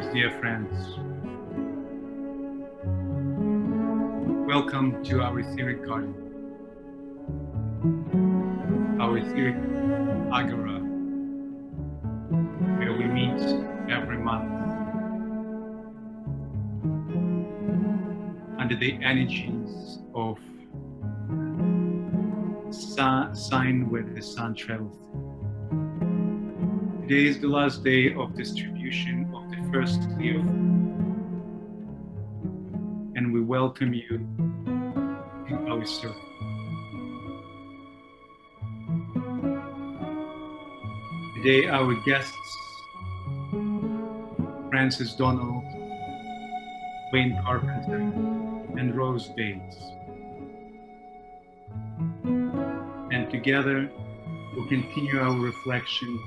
Greetings, dear friends. Welcome to our etheric garden, our etheric agora, where we meet every month under the energies of sign where the sun travels. Today is the last day of distribution of the first Leo, and we welcome you to our circle. Today our guests, Francis Donald, Duane Carpenter, and Rose Bates. And together we'll continue our reflection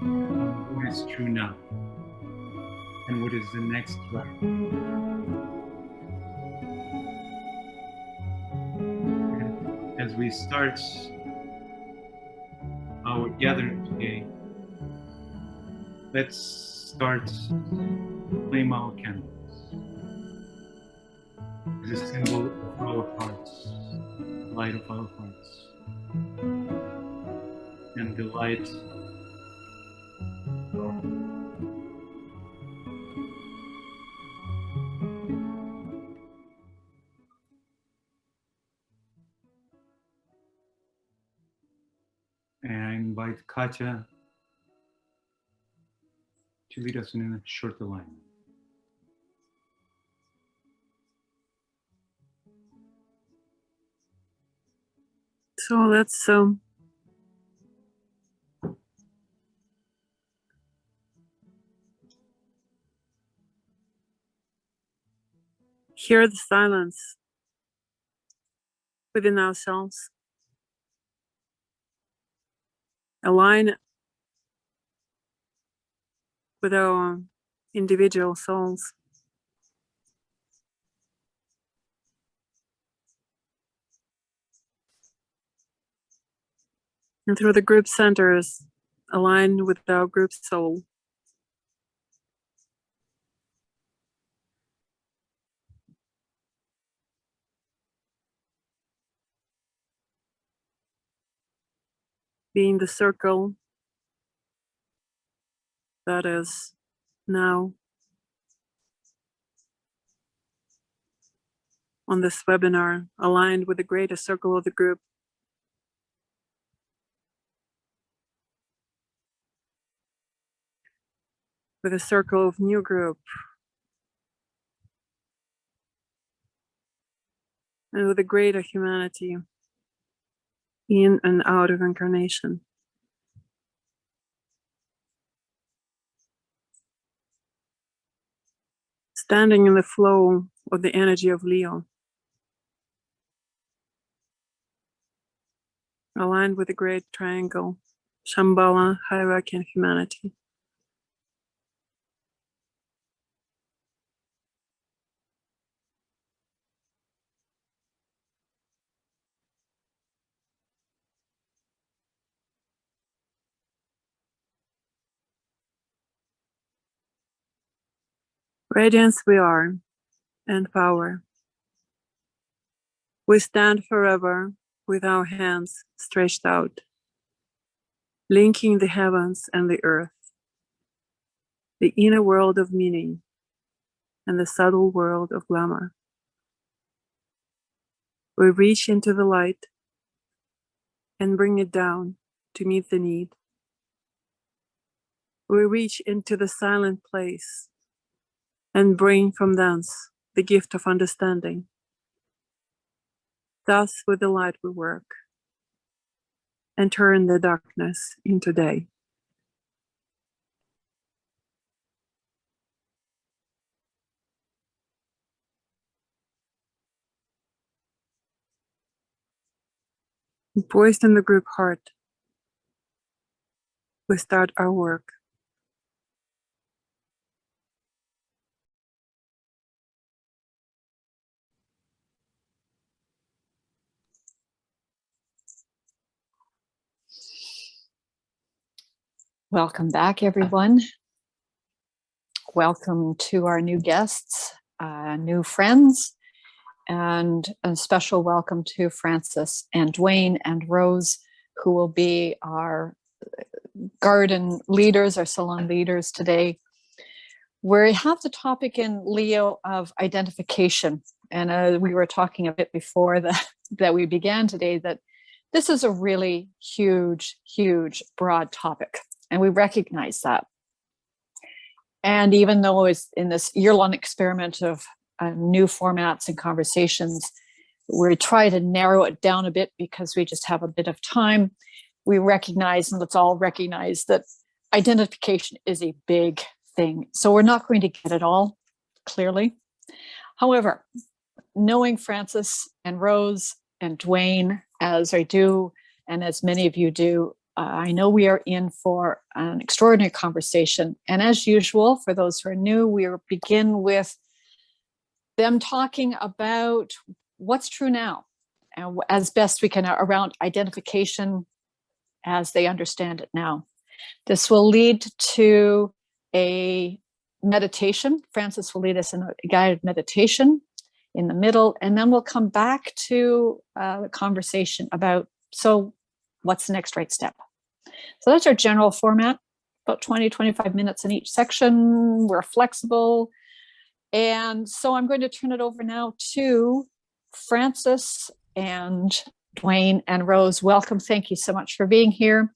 on what is true now and what is the next level. And as we start our gathering today, let's start to flame our candles as a symbol of our hearts, light of our hearts, and the light of our hearts. And I invite Katya to lead us in a short alignment. So let's hear the silence within ourselves. Align with our individual souls. And through the group centers, align with our group soul. Being the circle that is now on this webinar, aligned with the greater circle of the group. With a circle of new group. And with a greater humanity in and out of incarnation. Standing in the flow of the energy of Leo. Aligned with the great triangle, Shambhala, hierarchy, and humanity. Radiance we are, and power. We stand forever with our hands stretched out, linking the heavens and the earth, the inner world of meaning, and the subtle world of glamour. We reach into the light and bring it down to meet the need. We reach into the silent place and bring from thence the gift of understanding. Thus with the light we work and turn the darkness into day. Poised in the group heart, we start our work. Welcome back, everyone. welcome to our new guests, new friends, and a special welcome to Francis and Duane and Rose, who will be our garden leaders, our salon leaders today. We have the topic in Leo of identification. And we were talking a bit before that we began today, that this is a really huge, huge, broad topic. And we recognize that. And even though it's in this year-long experiment of new formats and conversations, we try to narrow it down a bit because we just have a bit of time. We recognize, and let's all recognize, that identification is a big thing. So we're not going to get it all, clearly. However, knowing Francis and Rose and Duane, as I do, and as many of you do, I know we are in for an extraordinary conversation. And as usual, for those who are new, we begin with them talking about what's true now, and as best we can around identification as they understand it now. This will lead to a meditation. Francis will lead us in a guided meditation in the middle, and then we'll come back to the conversation about, so what's the next right step? So that's our general format, about 20, 25 minutes in each section. We're flexible. And so I'm going to turn it over now to Francis and Duane and Rose. Welcome. Thank you so much for being here.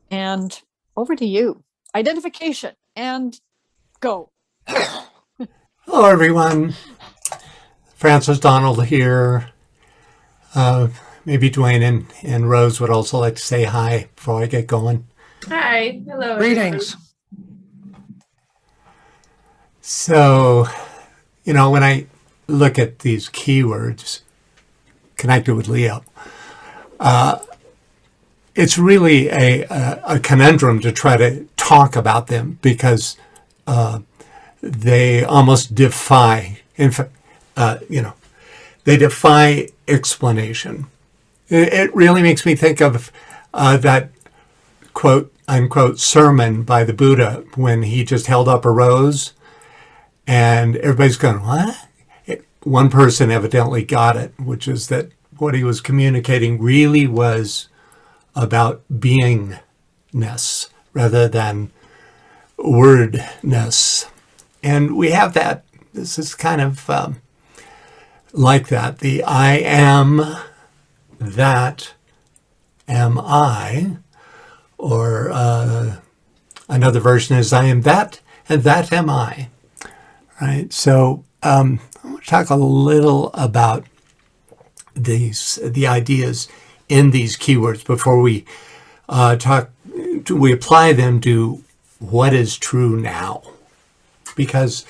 And over to you. Identification and go. Hello, everyone. Francis Donald here. Maybe Duane and Rose would also like to say hi before I get going. Hi. Hello. Greetings. So, when I look at these keywords connected with Leo, it's really a conundrum to try to talk about them because they almost defy, they defy explanation. It really makes me think of that quote unquote sermon by the Buddha when he just held up a rose and everybody's going, what? One person evidently got it, which is that what he was communicating really was about beingness rather than wordness. And we have that. This is kind of like that. The I am, that am I, or another version is I am that, and that am I. Right? So I want to talk a little about the ideas in these keywords before we we apply them to what is true now, because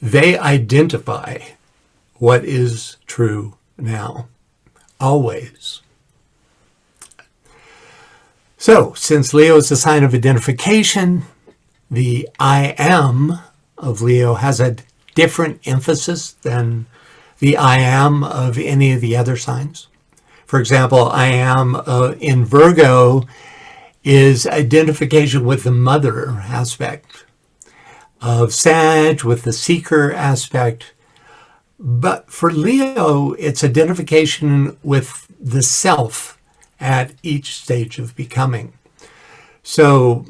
they identify what is true now, always. So, since Leo is a sign of identification, the I am of Leo has a different emphasis than the I am of any of the other signs. For example, I am in Virgo is identification with the mother aspect, of Sag with the seeker aspect. But for Leo, it's identification with the self at each stage of becoming. So,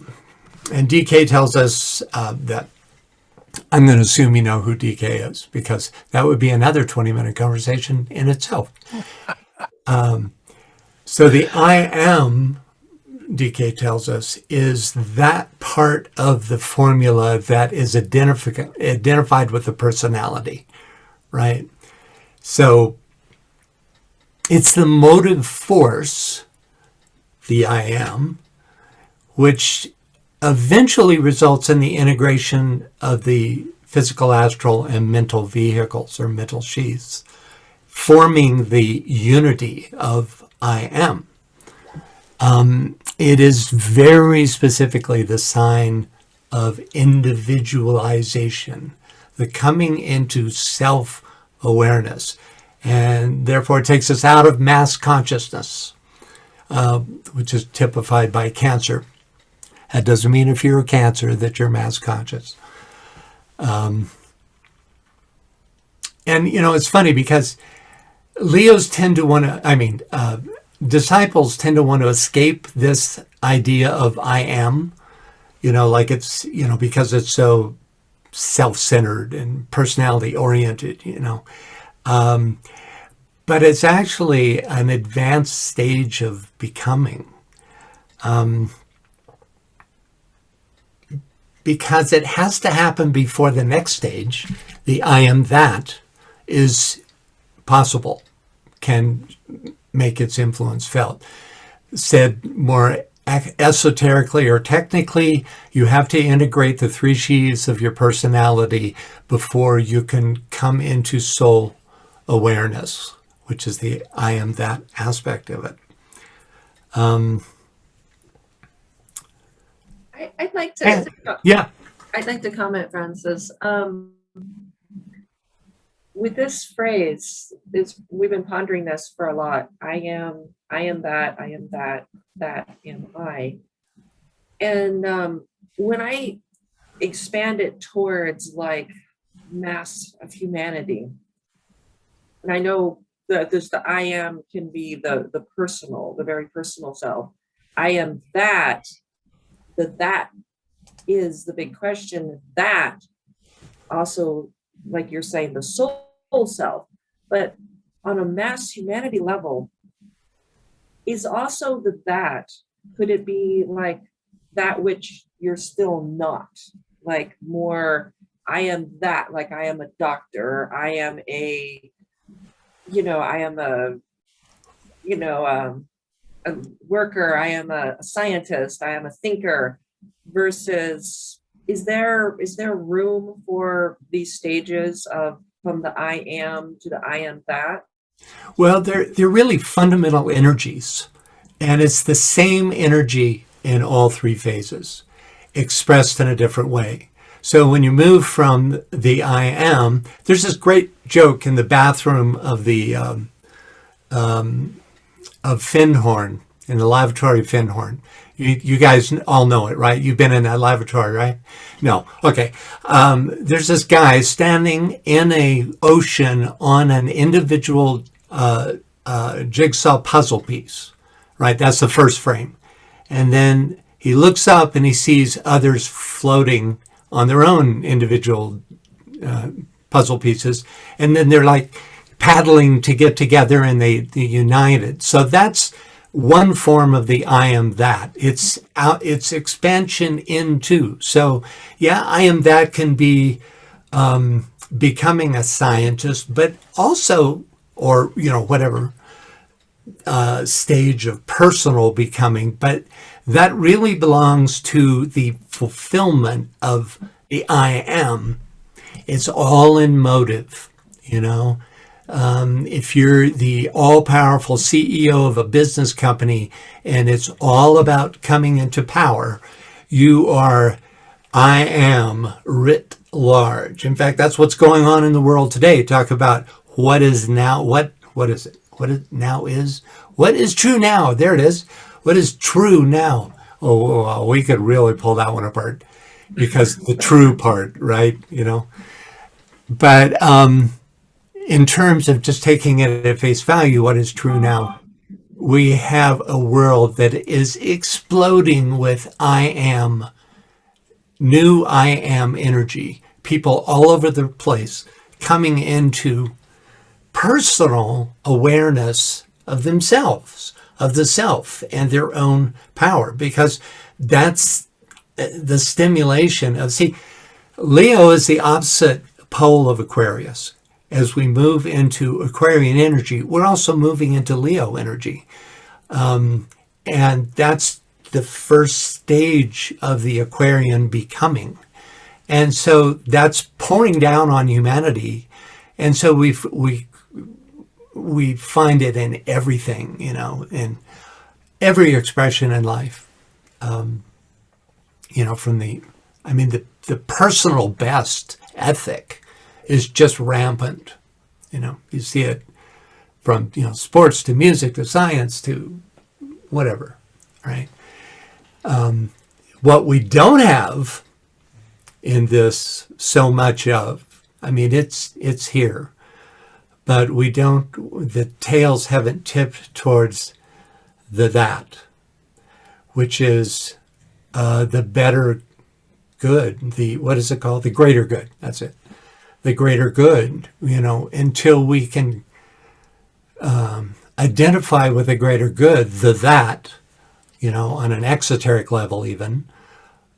and DK tells us that, I'm going to assume you know who DK is, because that would be another 20-minute conversation in itself. So the I am, DK tells us, is that part of the formula that is identified with the personality, right? So it's the motive force, the I am, which eventually results in the integration of the physical, astral, and mental vehicles or mental sheaths, forming the unity of I am. It is very specifically the sign of individualization, the coming into self-awareness, and therefore it takes us out of mass consciousness, which is typified by Cancer. That doesn't mean if you're a Cancer that you're mass conscious. And, it's funny because Leos tend to want to, disciples tend to want to escape this idea of I am, like it's, because it's so self-centered and personality oriented, but it's actually an advanced stage of becoming, because it has to happen before the next stage, the I am that, is possible, can make its influence felt. Said more esoterically or technically, you have to integrate the 3 Gs of your personality before you can come into soul awareness, which is the I am that aspect of it. I'd like to yeah. I'd like to comment, Francis. With this phrase, we've been pondering this for a lot. I am that am I. And when I expand it towards like mass of humanity, and I know that the I am can be the personal, the very personal self. I am that is the big question. That also, like you're saying, the soul self, but on a mass humanity level, is also that. Could it be like that which you're still not? Like more, I am that, like I am a doctor, I am a worker, I am a scientist, I am a thinker, versus is there room for these stages of from the I am to the I am that? Well, they're really fundamental energies, and it's the same energy in all 3 phases, expressed in a different way. So when you move from the I am, there's this great joke in the bathroom of the of Findhorn, in the lavatory Findhorn. You guys all know it, right? You've been in that lavatory, right? No. Okay. There's this guy standing in a ocean on an individual jigsaw puzzle piece, right? That's the first frame. And then he looks up and he sees others floating on their own individual puzzle pieces. And then they're like paddling to get together and they united. So that's one form of the I am that. It's expansion into. So yeah, I am that can be becoming a scientist, but also, or whatever stage of personal becoming, but that really belongs to the fulfillment of the I am. It's all in motive, if you're the all-powerful CEO of a business company and it's all about coming into power, you are I am writ large. In fact, that's what's going on in the world today. Talk about what is now, what is it? What it now is? What is true now? There it is. What is true now? Oh, we could really pull that one apart, because the true part, right? But in terms of just taking it at face value, what is true now? We have a world that is exploding with I am, new I am energy. People all over the place coming into personal awareness of themselves, of the self and their own power, because that's the stimulation of, Leo is the opposite pole of Aquarius. As we move into Aquarian energy, we're also moving into Leo energy. And that's the first stage of the Aquarian becoming. And so that's pouring down on humanity. And so we find it in everything, in every expression in life. From the personal best ethic is just rampant. You see it from, sports to music to science to whatever, right? What we don't have in this so much of, I mean, it's here, but we don't, the tails haven't tipped towards the that, which is the better good, the, what is it called? The greater good. That's it. The greater good, you know, until we can identify with the greater good, the that, you know, on an exoteric level even,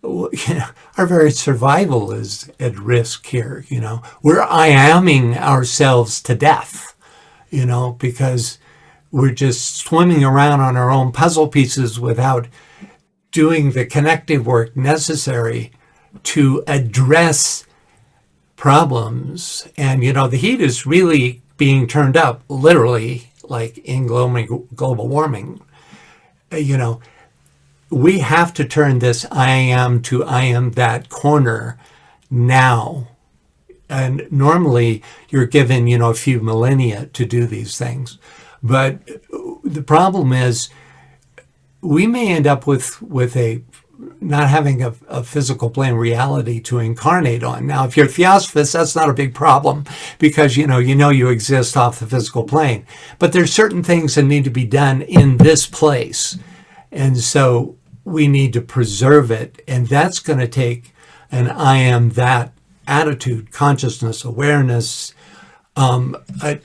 you know, our very survival is at risk here, you know. We're I-aming ourselves to death, you know, because we're just swimming around on our own puzzle pieces without doing the connective work necessary to address problems. And, you know, the heat is really being turned up, literally, like in global warming. You know, we have to turn this I am to I am that corner now. And normally you're given, you know, a few millennia to do these things. But the problem is we may end up with a not having a physical plane reality to incarnate on. Now, if you're a theosophist, that's not a big problem because, you know you exist off the physical plane. But there's certain things that need to be done in this place. And so we need to preserve it. And that's going to take an I am that attitude, consciousness, awareness, at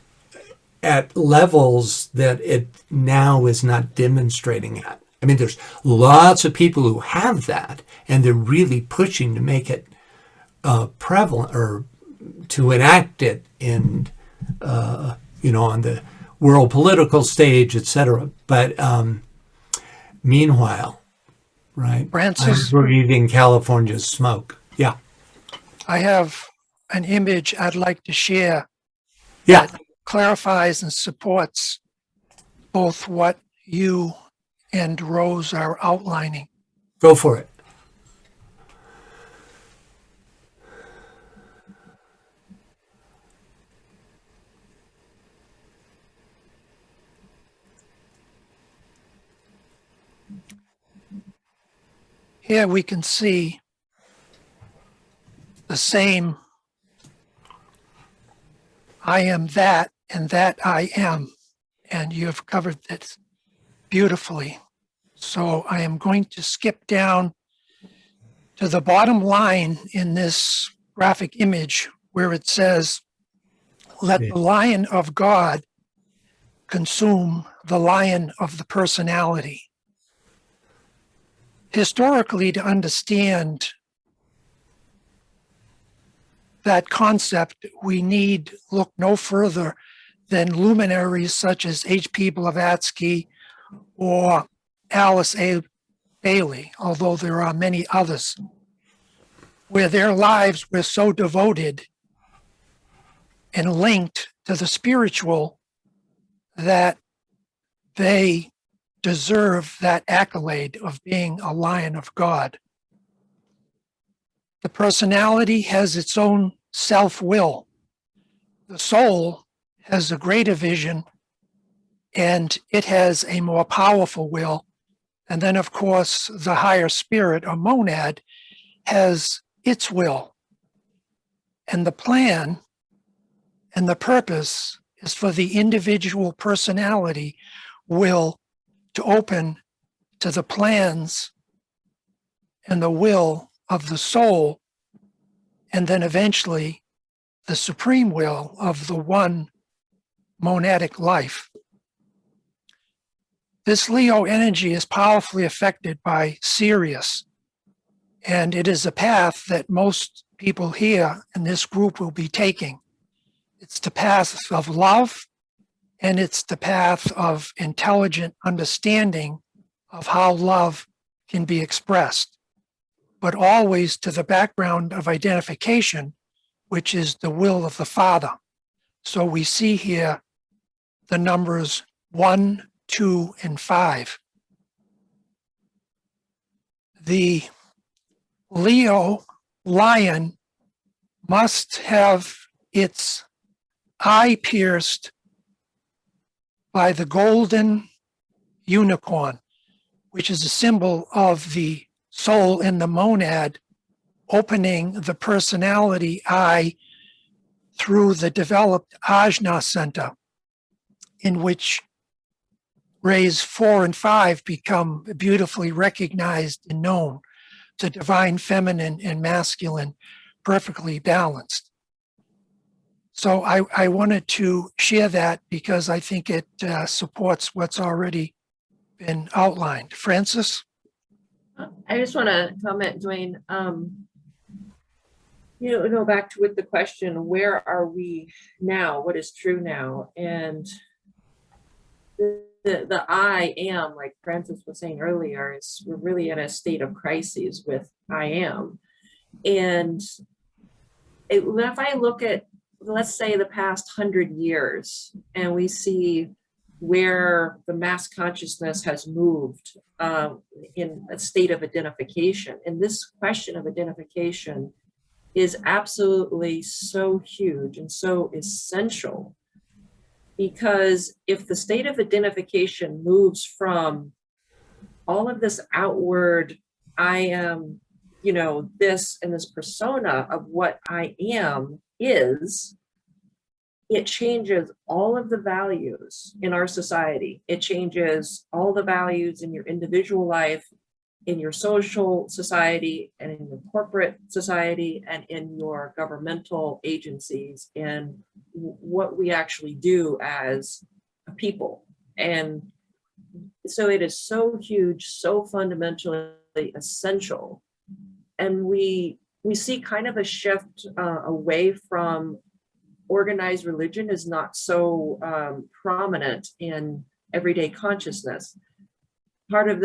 levels that it now is not demonstrating at. I mean, there's lots of people who have that, and they're really pushing to make it prevalent or to enact it in, you know, on the world political stage, etc. But meanwhile, right, Francis, I'm breathing California's smoke. Yeah. I have an image I'd like to share Yeah. that clarifies and supports both what you and Rose are outlining. Go for it. Here we can see the same I am that and that I am, and you have covered this beautifully. So I am going to skip down to the bottom line in this graphic image where it says, let the lion of God consume the lion of the personality. Historically, to understand that concept, we need look no further than luminaries such as H.P. Blavatsky or Alice A. Bailey, although there are many others, where their lives were so devoted and linked to the spiritual that they deserve that accolade of being a lion of God. The personality has its own self-will. The soul has a greater vision, and it has a more powerful will. And then, of course, the higher spirit or monad has its will. And the plan and the purpose is for the individual personality will to open to the plans and the will of the soul, and then eventually the supreme will of the one monadic life. This Leo energy is powerfully affected by Sirius, and it is a path that most people here in this group will be taking. It's the path of love, and it's the path of intelligent understanding of how love can be expressed, but always to the background of identification, which is the will of the Father. So we see here the numbers 1, 2, and 5. The Leo lion must have its eye pierced by the golden unicorn, which is a symbol of the soul in the monad, opening the personality I through the developed ajna center, in which rays 4 and 5 become beautifully recognized and known, the divine feminine and masculine perfectly balanced. So I wanted to share that because I think it supports what's already been outlined. Francis? I just want to comment, Duane. Back to with the question, where are we now? What is true now? And the I am, like Francis was saying earlier, is we're really in a state of crises with I am. And if I look at, let's say, the past 100 years, and we see where the mass consciousness has moved in a state of identification, and this question of identification is absolutely so huge and so essential, because if the state of identification moves from all of this outward, I am, this and this persona of what I am is, it changes all of the values in our society. It changes all the values in your individual life, in your social society, and in your corporate society, and in your governmental agencies, and what we actually do as a people. And so it is so huge, so fundamentally essential. And we see kind of a shift away from organized religion is not so prominent in everyday consciousness. Part of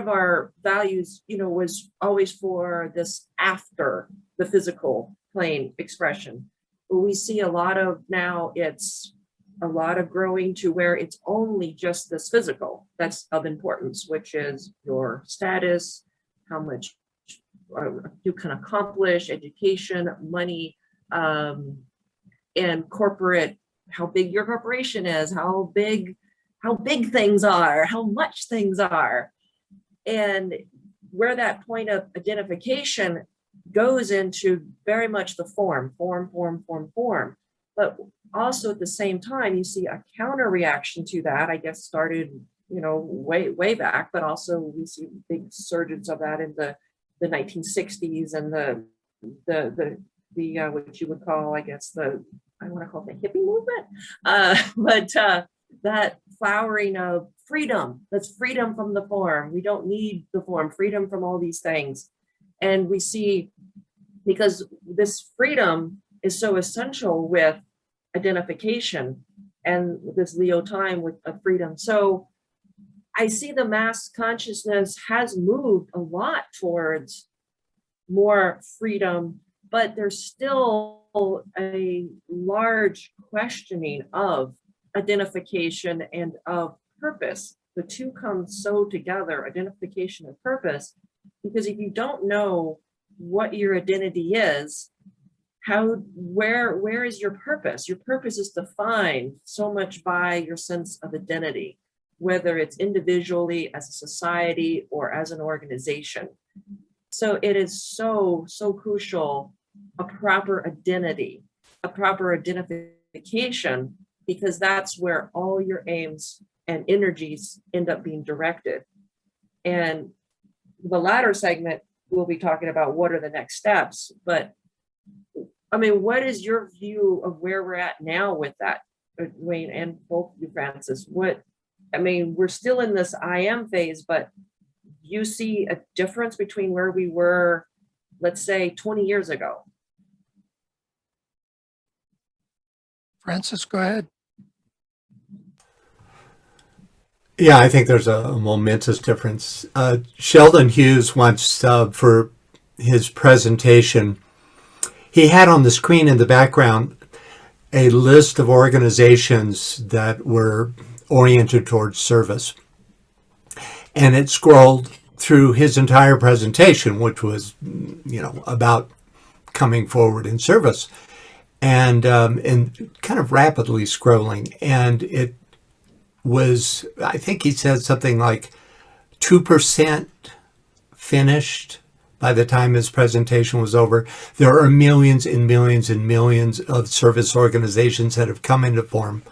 our values, was always for this after the physical plane expression. But we see a lot of now, it's a lot of growing to where it's only just this physical that's of importance, which is your status, how much you can accomplish, education, money, and corporate, how big your corporation is, how big things are, how much things are. And where that point of identification goes into very much the form. But also at the same time, you see a counter reaction to that, I guess started, way back, but also we see big surges of that in the 1960s and the what you would call, I guess, I want to call it the hippie movement, but that flowering of freedom, that's freedom from the form. We don't need the form, freedom from all these things. And we see, because this freedom is so essential with identification and this Leo time with a freedom. So I see the mass consciousness has moved a lot towards more freedom, but there's still a large questioning of identification and of purpose. The two come so together, identification and purpose, because if you don't know what your identity is, where is your purpose? Your purpose is defined so much by your sense of identity, whether it's individually, as a society, or as an organization. So it is so crucial, a proper identity, a proper identification, because that's where all your aims and energies end up being directed. And the latter segment, we'll be talking about what are the next steps. But I mean, what is your view of where we're at now with that, Duane, and both you, Francis? We're still in this I am phase, but you see a difference between where we were, let's say, 20 years ago? Francis, go ahead. Yeah, I think there's a momentous difference. Sheldon Hughes once, for his presentation, he had on the screen in the background a list of organizations that were oriented towards service. And it scrolled through his entire presentation, which was, about coming forward in service, and kind of rapidly scrolling. And it was, I think he said something like 2% finished by the time his presentation was over. There are millions and millions and millions of service organizations that have come into form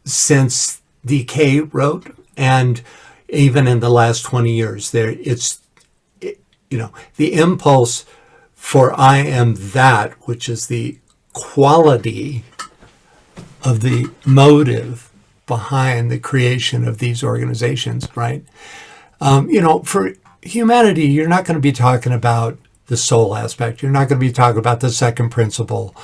since DK wrote, and even in the last 20 years. The impulse for I am that, which is the quality of the motive behind the creation of these organizations, right? For humanity, you're not going to be talking about the soul aspect. You're not going to be talking about the second principle.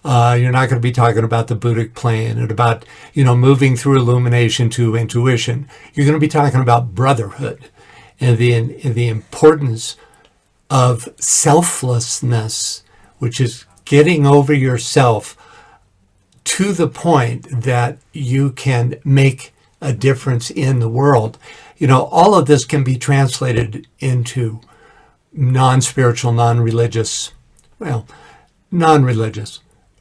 You're not going to be talking about the Buddhic plane and about, moving through illumination to intuition. You're going to be talking about brotherhood and the importance of selflessness, which is getting over yourself to the point that you can make a difference in the world. All of this can be translated into non-spiritual, non-religious,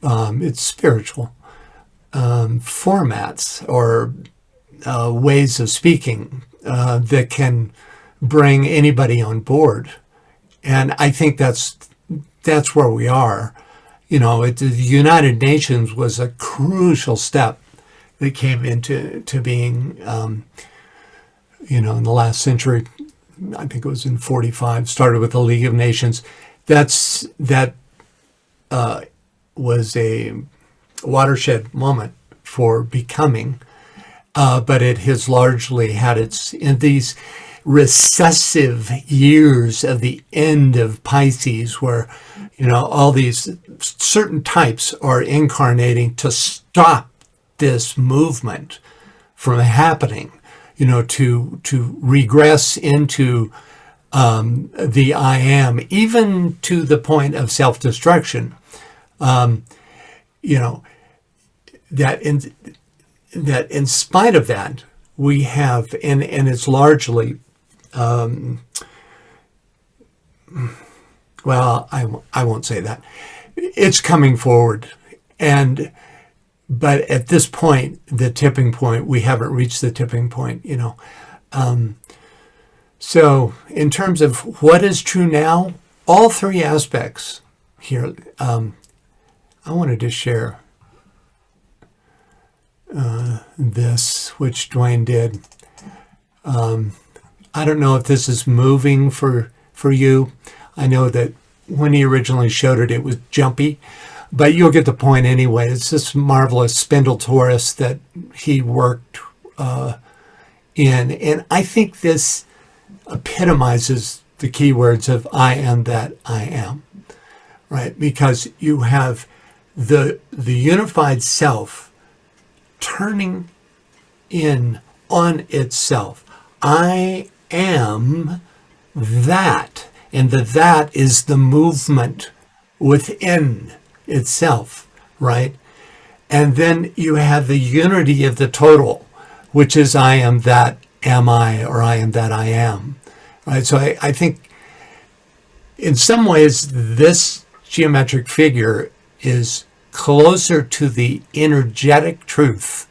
it's spiritual formats or ways of speaking that can bring anybody on board. And I think that's where we are. The United Nations was a crucial step that came into being, in the last century. I think it was in 45, started with the League of Nations. That was a watershed moment for becoming, but it has largely had in these recessive years of the end of Pisces, where all these certain types are incarnating to stop this movement from happening, to regress into the I am, even to the point of self-destruction. That in spite of that, we have, and it's largely, I won't say that. It's coming forward. But at this point, the tipping point, we haven't reached the tipping point, So in terms of what is true now, all three aspects here, I wanted to share this, which Duane did. I don't know if this is moving for you. I know that when he originally showed it, it was jumpy, but you'll get the point anyway. It's this marvelous spindle torus that he worked in. And I think this epitomizes the keywords of I am that I am, right? Because you have the unified self turning in on itself. I am that. And that is the movement within itself, right? And then you have the unity of the total, which is I am that am I, or I am that I am, right? So I think in some ways this geometric figure is closer to the energetic truth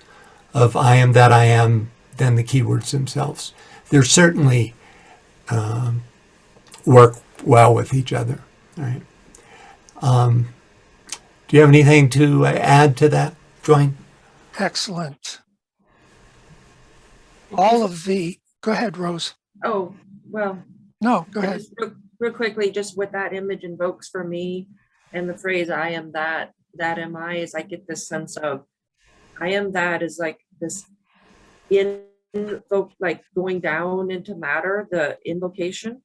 of I am that I am than the keywords themselves. They're certainly work well with each other, right? Do you have anything to add to that, Duane? Excellent. Go ahead, Rose. Oh, well. No, go ahead. Real quickly, just what that image invokes for me, and the phrase I am that am I, is I get this sense of I am that is like this like going down into matter, the invocation,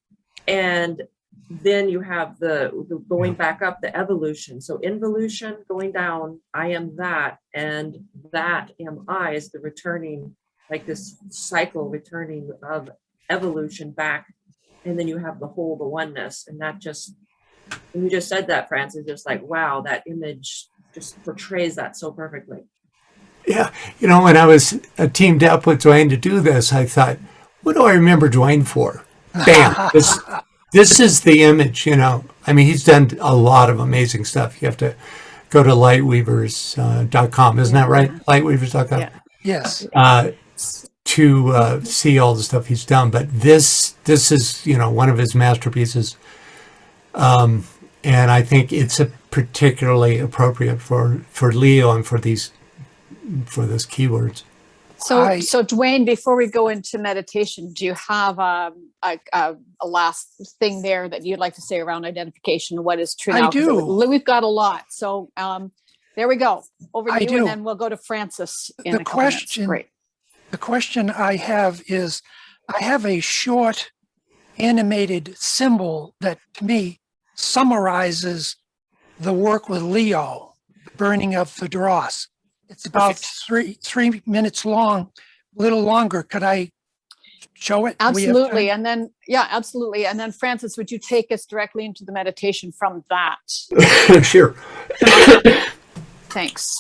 and then you have the going back up, the evolution. So involution, going down, I am that, and that am I is the returning, like this cycle returning of evolution back. And then you have the whole, the oneness. And that just, when you just said that, Francis, just like, wow, that image just portrays that so perfectly. Yeah. When I was teamed up with Duane to do this, I thought, what do I remember Duane for? Bam. This is the image, I mean, he's done a lot of amazing stuff. You have to go to lightweavers.com. Isn't that right? Lightweavers.com. Yeah. Yes. to see all the stuff he's done. But this is, you know, one of his masterpieces. And I think it's particularly appropriate for Leo and for those keywords. So Duane, before we go into meditation, do you have a last thing there that you'd like to say around identification? What is true now? I do. We've got a lot. So there we go. Over to you, do. and then we'll go to Francis in The a couple minutes. question- Great. The question I have is, I have a short animated symbol that to me summarizes the work with Leo, the burning of the dross. It's about three minutes long, a little longer. Could I show it? Do we have Absolutely. time? And then, absolutely. And then Francis, would you take us directly into the meditation from that? Sure. Thanks.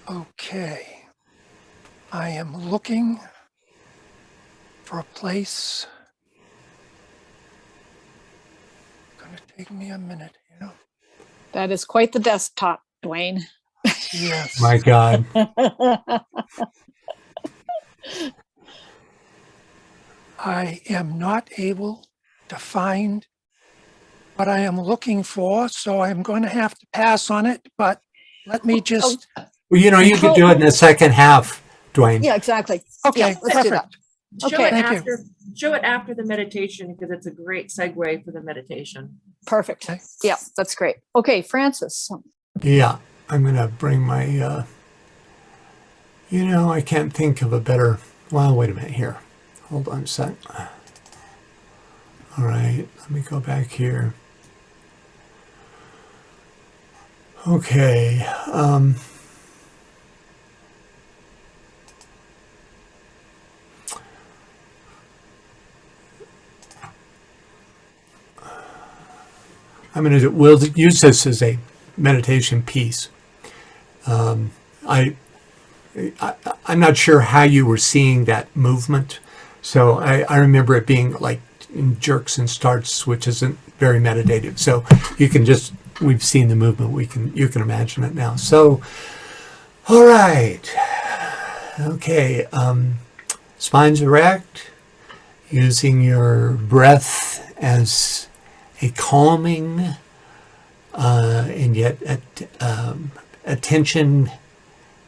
Okay. I am looking for a place. It's going to take me a minute, you know. That is quite the desktop, Duane. Yes. My God. I am not able to find what I am looking for, so I'm going to have to pass on it, but let me just, Well, you know, you could do it in the second half, Duane. Yeah, exactly. okay, Yeah, let's do that. perfect. Show Okay. it Thank you. after. Show it after the meditation because it's a great segue for the meditation. Perfect. Okay. Yeah, that's great. Okay, Francis. Yeah, I'm going to bring my, you know, I can't think of a better, well, wait a minute here. Hold on a sec. All right, let me go back here. Okay. We'll use this as a meditation piece. I'm not sure how you were seeing that movement. So I remember it being like in jerks and starts, which isn't very meditative. So you can just, we've seen the movement. You can imagine it now. So, all right. Okay. Spines erect, using your breath as a calming and yet attention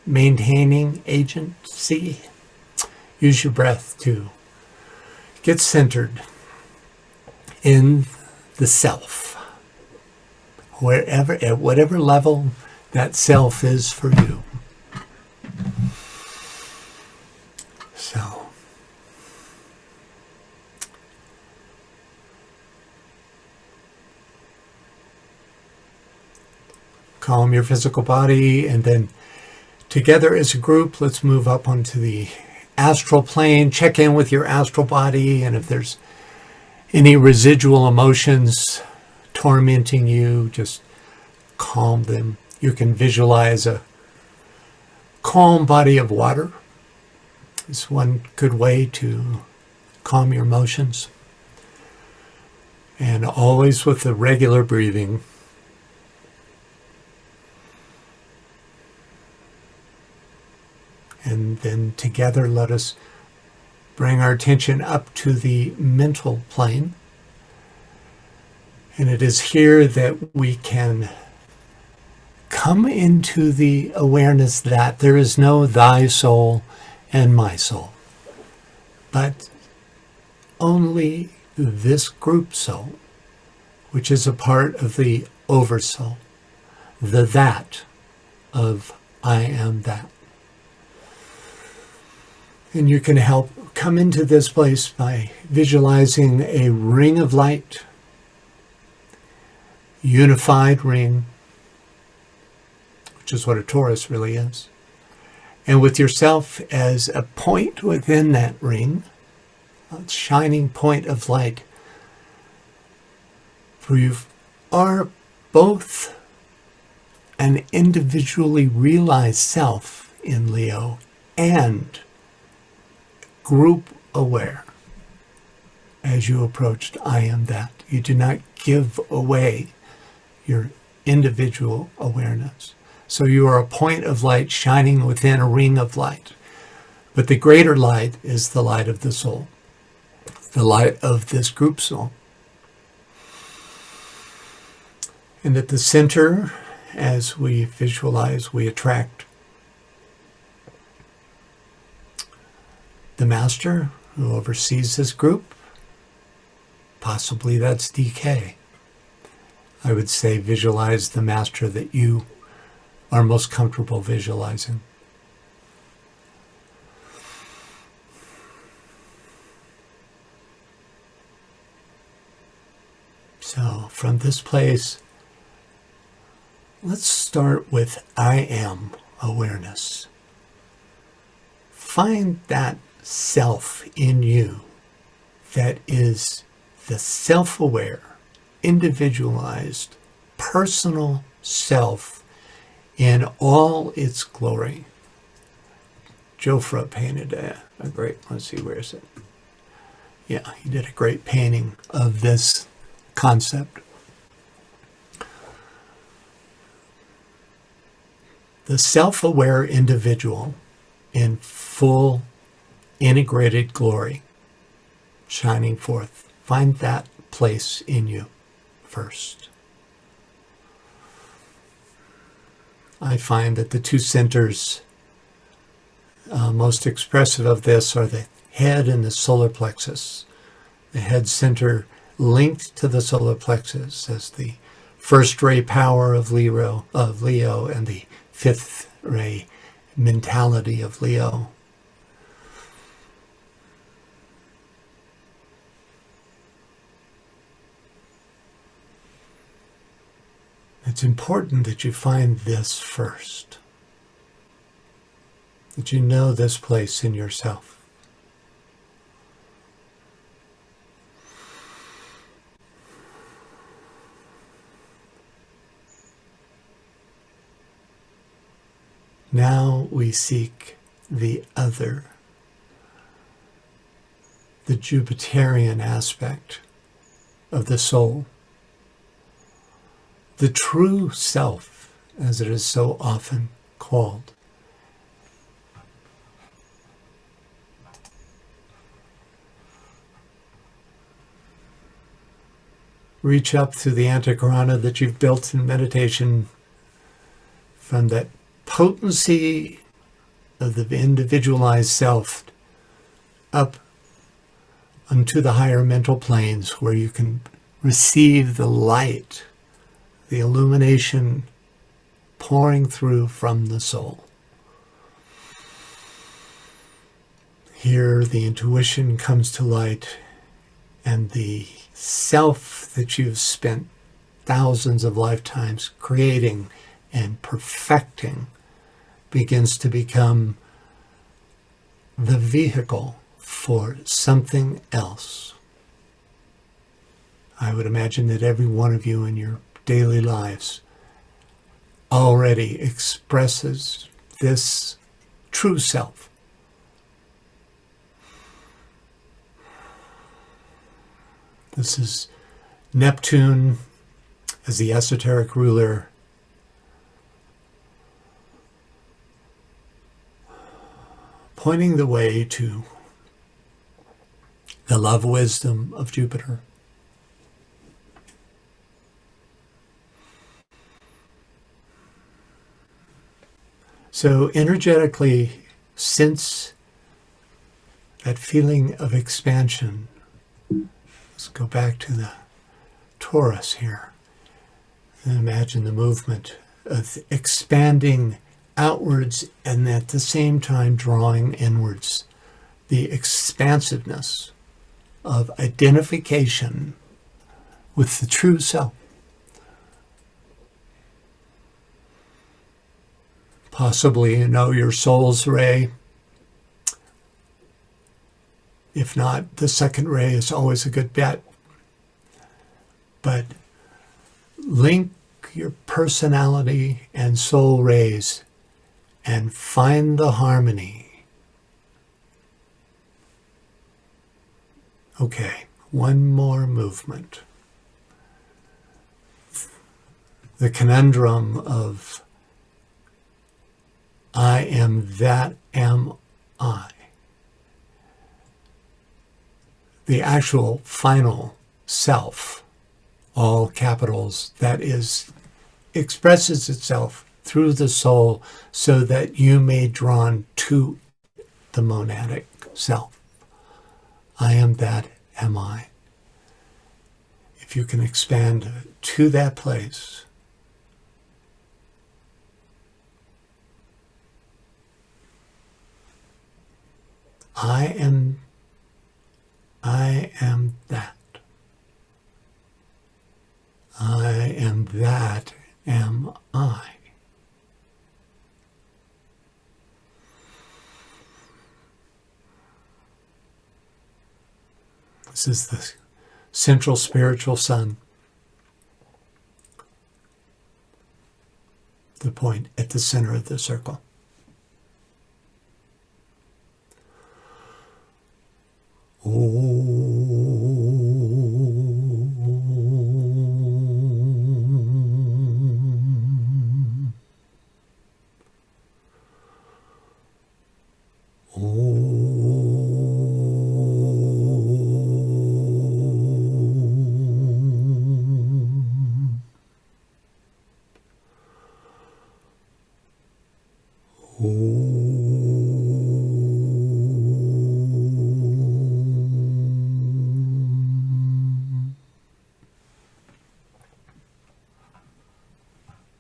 maintaining agency. Use your breath to get centered in the self, at whatever level that self is for you. So, calm your physical body, and then together as a group, let's move up onto the astral plane. Check in with your astral body, and if there's any residual emotions tormenting you, just calm them. You can visualize a calm body of water. It's one good way to calm your emotions. And always with the regular breathing. And then together, let us bring our attention up to the mental plane. And it is here that we can come into the awareness that there is no thy soul and my soul, but only this group soul, which is a part of the oversoul, the that of I am that. And you can help come into this place by visualizing a ring of light, unified ring, which is what a torus really is. And with yourself as a point within that ring, a shining point of light. For you are both an individually realized self in Leo and group aware as you approached I am that. You do not give away your individual awareness. So you are a point of light shining within a ring of light. But the greater light is the light of the soul, the light of this group soul. And at the center, as we visualize, we attract the master who oversees this group. Possibly that's DK. I would say visualize the master that you are most comfortable visualizing. So from this place, let's start with I am awareness. Find that self in you that is the self-aware, individualized, personal self in all its glory. Jofra painted a great, let's see, where is it? Yeah, he did a great painting of this concept. The self-aware individual in full integrated glory, shining forth. Find that place in you first. I find that the two centers most expressive of this are the head and the solar plexus. The head center linked to the solar plexus as the first ray power of Leo and the fifth ray mentality of Leo. It's important that you find this first, that you know this place in yourself. Now we seek the other, the Jupiterian aspect of the soul. The true self, as it is so often called. Reach up through the antakarana that you've built in meditation from that potency of the individualized self up unto the higher mental planes where you can receive the light, the illumination pouring through from the soul. Here the intuition comes to light, and the self that you've spent thousands of lifetimes creating and perfecting begins to become the vehicle for something else. I would imagine that every one of you in your daily lives already expresses this true self. This is Neptune as the esoteric ruler, pointing the way to the love wisdom of Jupiter. So energetically, sense that feeling of expansion. Let's go back to the Taurus here. And imagine the movement of expanding outwards and at the same time drawing inwards. The expansiveness of identification with the true self. Possibly you know your soul's ray. If not, the second ray is always a good bet. But link your personality and soul rays and find the harmony. Okay, one more movement. the conundrum of I am that am I. The actual final self, all capitals, that expresses itself through the soul so that you may drawn to the monadic self. I am that am I. If you can expand to that place, I am that. I am that am I. This is the central spiritual sun, the point at the center of the circle.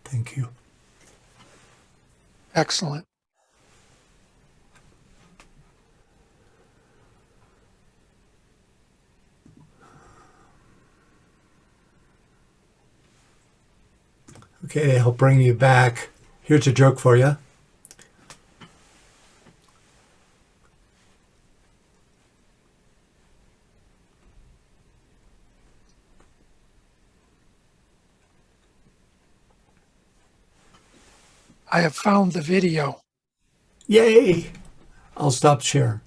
Thank you. Excellent. Okay, I'll bring you back. Here's a joke for you. I have found the video. Yay! I'll stop share.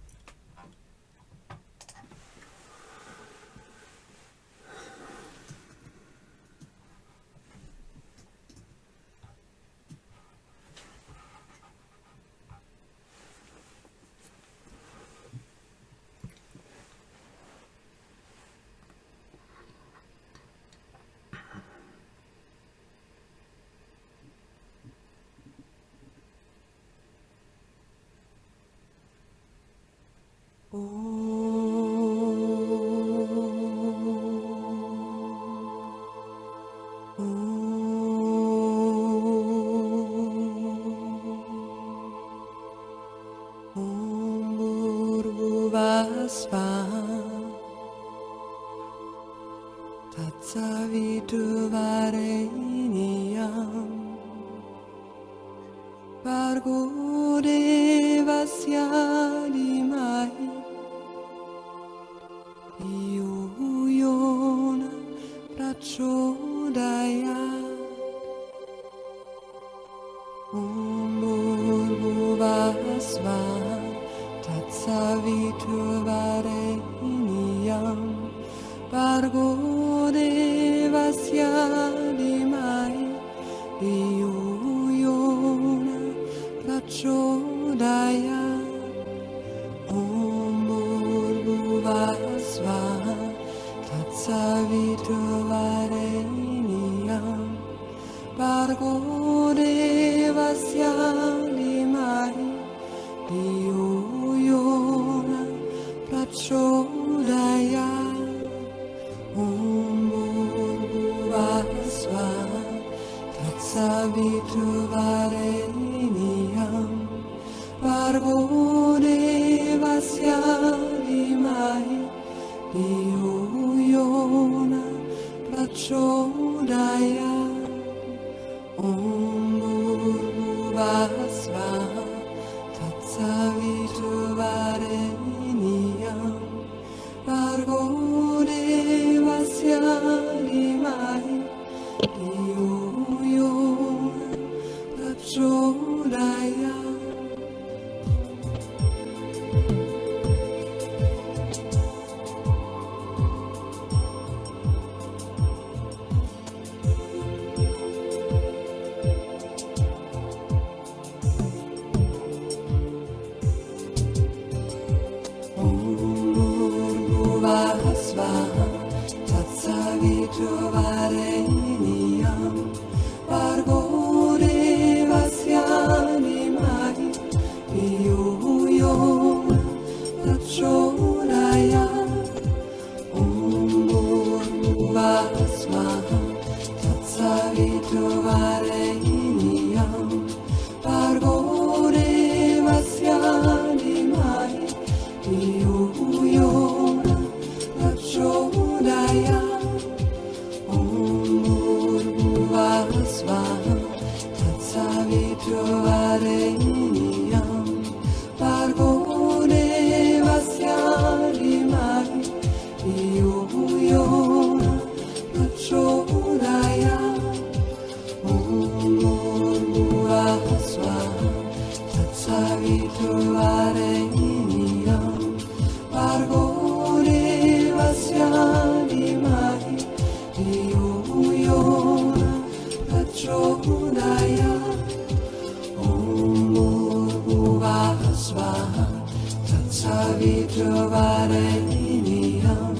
Savitrovareniniam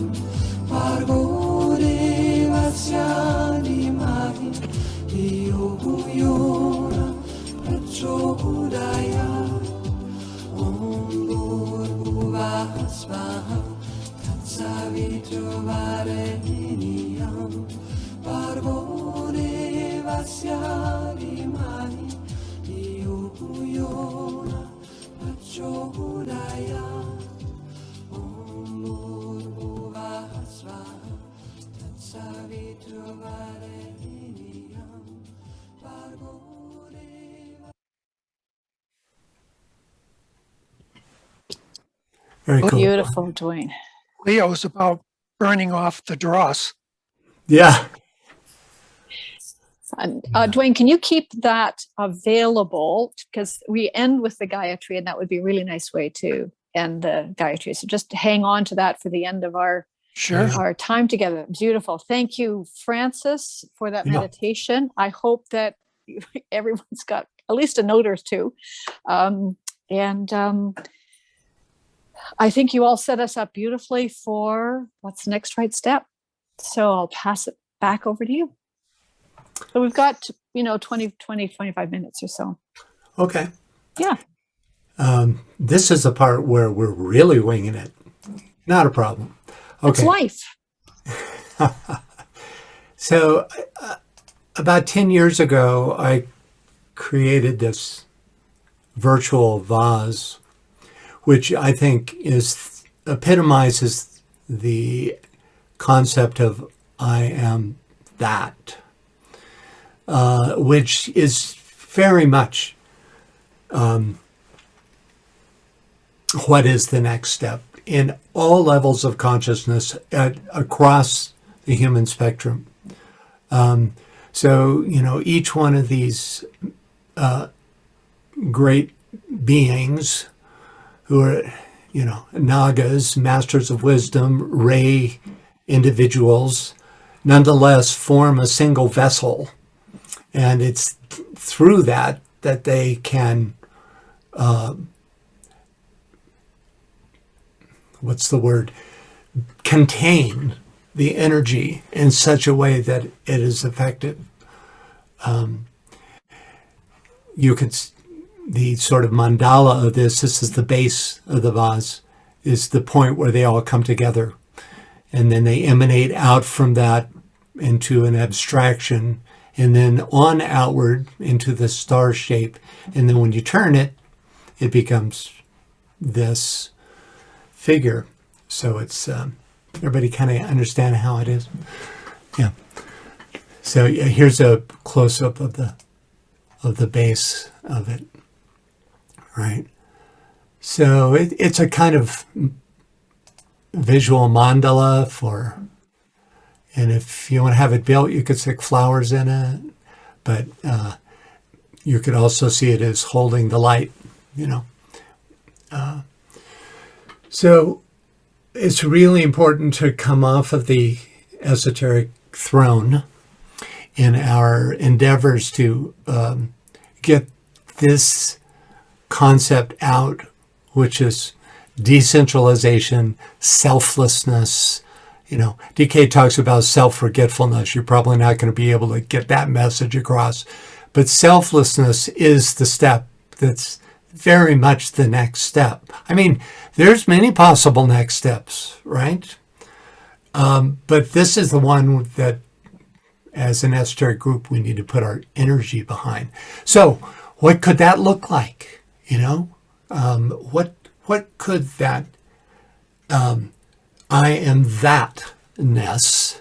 Parvore Vasyani Mahi Yona Prachodaya Om Bhurvuvah Svaha Savitrovareniniam Parvore Vasyani Mahi Yona Prachodaya Om Bhurvuvah Svaha Savitrovareniniam Parvore. Very cool. Beautiful, Duane. Leo is about burning off the dross. Yeah. And, Duane, can you keep that available? Because we end with the Gayatri, and that would be a really nice way to end the Gayatri. So just hang on to that for the end of our time together. Beautiful. Thank you, Francis, for that meditation. I hope that everyone's got at least a note or two. I think you all set us up beautifully for what's the next right step. So I'll pass it back over to you. So we've got, 20, 25 minutes or so. Okay. Yeah. This is the part where we're really winging it. Not a problem. Okay. It's life. So about 10 years ago, I created this virtual vase, which I think epitomizes the concept of I am that, which is very much what is the next step in all levels of consciousness across the human spectrum. So, each one of these great beings who are, Nagas, masters of wisdom, Ray individuals, nonetheless form a single vessel. And it's through that they can, contain the energy in such a way that it is effective. The sort of mandala of this is the base of the vase, is the point where they all come together. And then they emanate out from that into an abstraction, and then on outward into the star shape. And then when you turn it, it becomes this figure. So it's, everybody kind of understand how it is? Yeah. So here's a close-up of the base of it. Right. So it's a kind of visual mandala and if you want to have it built, you could stick flowers in it, but you could also see it as holding the light, So it's really important to come off of the esoteric throne in our endeavors to get this concept out, which is decentralization, selflessness. DK talks about self-forgetfulness. You're probably not going to be able to get that message across. But selflessness is the step that's very much the next step. I mean, there's many possible next steps, right? But this is the one that, as an esoteric group, we need to put our energy behind. So what could that look like? What could that I am thatness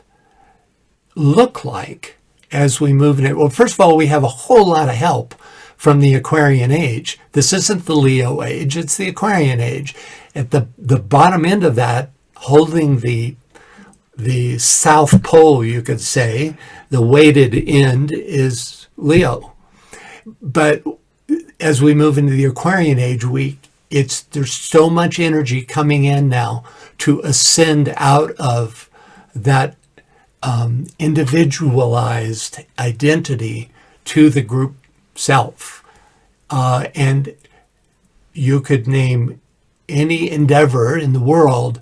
look like as we move in it? Well, first of all, we have a whole lot of help from the Aquarian age. This isn't the Leo age, it's the Aquarian age. At the bottom end of that, holding the South Pole, you could say, the weighted end is Leo. But as we move into the Aquarian age, there's so much energy coming in now to ascend out of that individualized identity to the group self. And you could name any endeavor in the world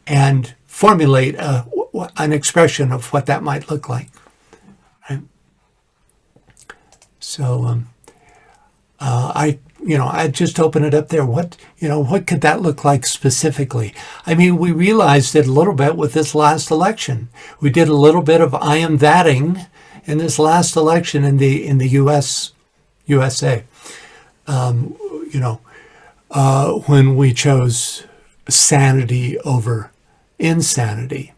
and formulate an expression of what that might look like. Right? So I just open it up there. What could that look like specifically? I mean, we realized it a little bit with this last election. We did a little bit of I am thatting in this last election in the USA. When we chose sanity over insanity.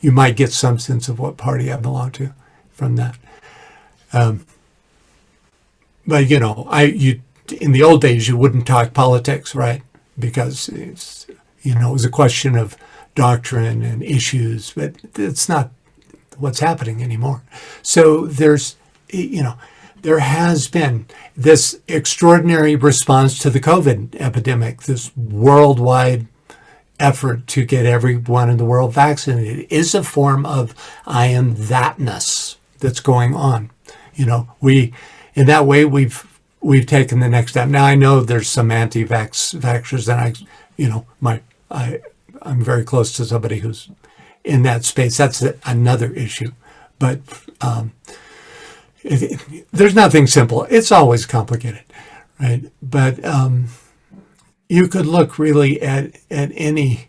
You might get some sense of what party I belong to from that. But in the old days, you wouldn't talk politics, right? Because it was a question of doctrine and issues, but it's not what's happening anymore. So there has been this extraordinary response to the COVID epidemic, this worldwide effort to get everyone in the world vaccinated is a form of I am thatness that's going on. In that way, we've taken the next step. Now I know there's some anti-vaxxers, and I'm very close to somebody who's in that space. That's another issue, but there's nothing simple. It's always complicated, right? But you could look really at any,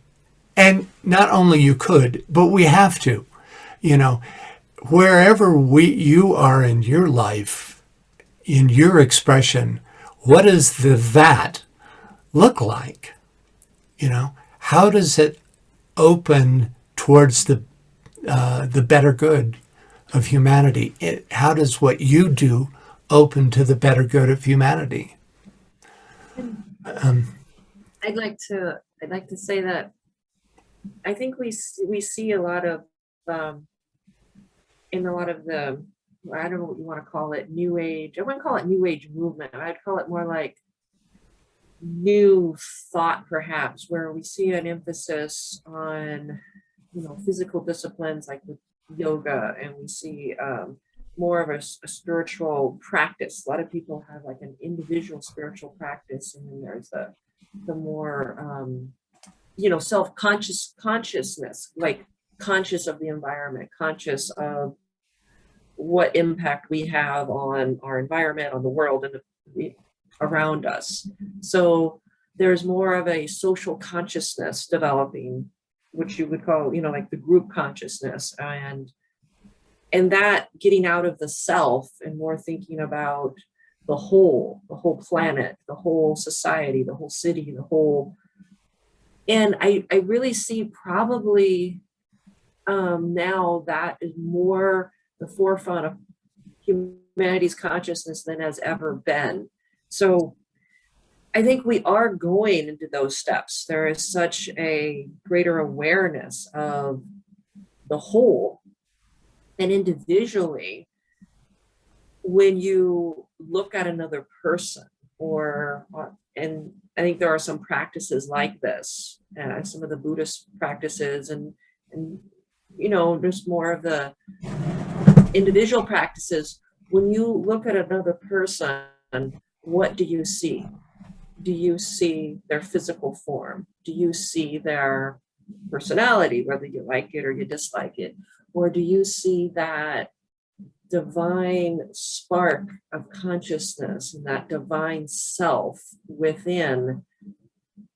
and not only you could, but we have to, wherever you are in your life, in your expression, what does that look like? How does it open towards the better good of humanity? How does what you do open to the better good of humanity? I'd like to say that I think we see a lot of in a lot of the, I don't know what you want to call it, new age. I wouldn't call it new age movement. I'd call it more like new thought, perhaps, where we see an emphasis on physical disciplines like with yoga, and we see more of a spiritual practice. A lot of people have like an individual spiritual practice, and then there's the more consciousness, like conscious of the environment, conscious of what impact we have on our environment, on the world, and around us. So there's more of a social consciousness developing, which you would call, like the group consciousness, and that getting out of the self and more thinking about the whole planet, the whole society, the whole city, and I really see probably now that is more the forefront of humanity's consciousness than has ever been. So I think we are going into those steps. There is such a greater awareness of the whole, and individually, when you look at another person, and I think there are some practices like this, some of the Buddhist practices, and there's more of the individual practices. When you look at another person, what do you see? Do you see their physical form? Do you see their personality, whether you like it or you dislike it? Or do you see that divine spark of consciousness and that divine self within,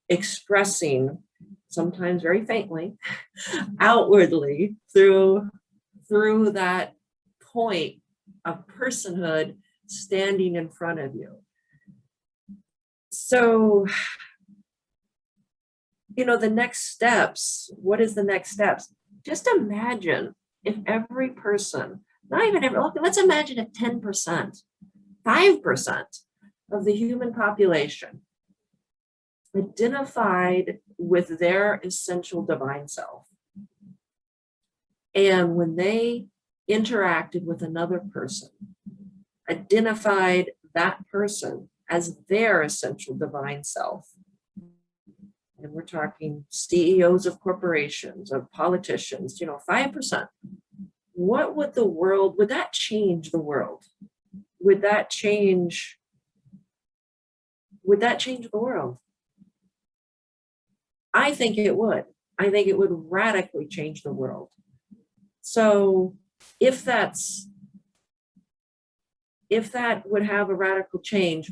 expressing, sometimes very faintly, outwardly through that point of personhood standing in front of you? So, the next steps, what is the next steps? Just imagine if every person, not even every, let's imagine if 10%, 5% of the human population identified with their essential divine self. And when they interacted with another person, identified that person as their essential divine self. And we're talking CEOs of corporations, of politicians, 5%. What would would that change the world? Would that change the world? I think it would. I think it would radically change the world. So if that would have a radical change,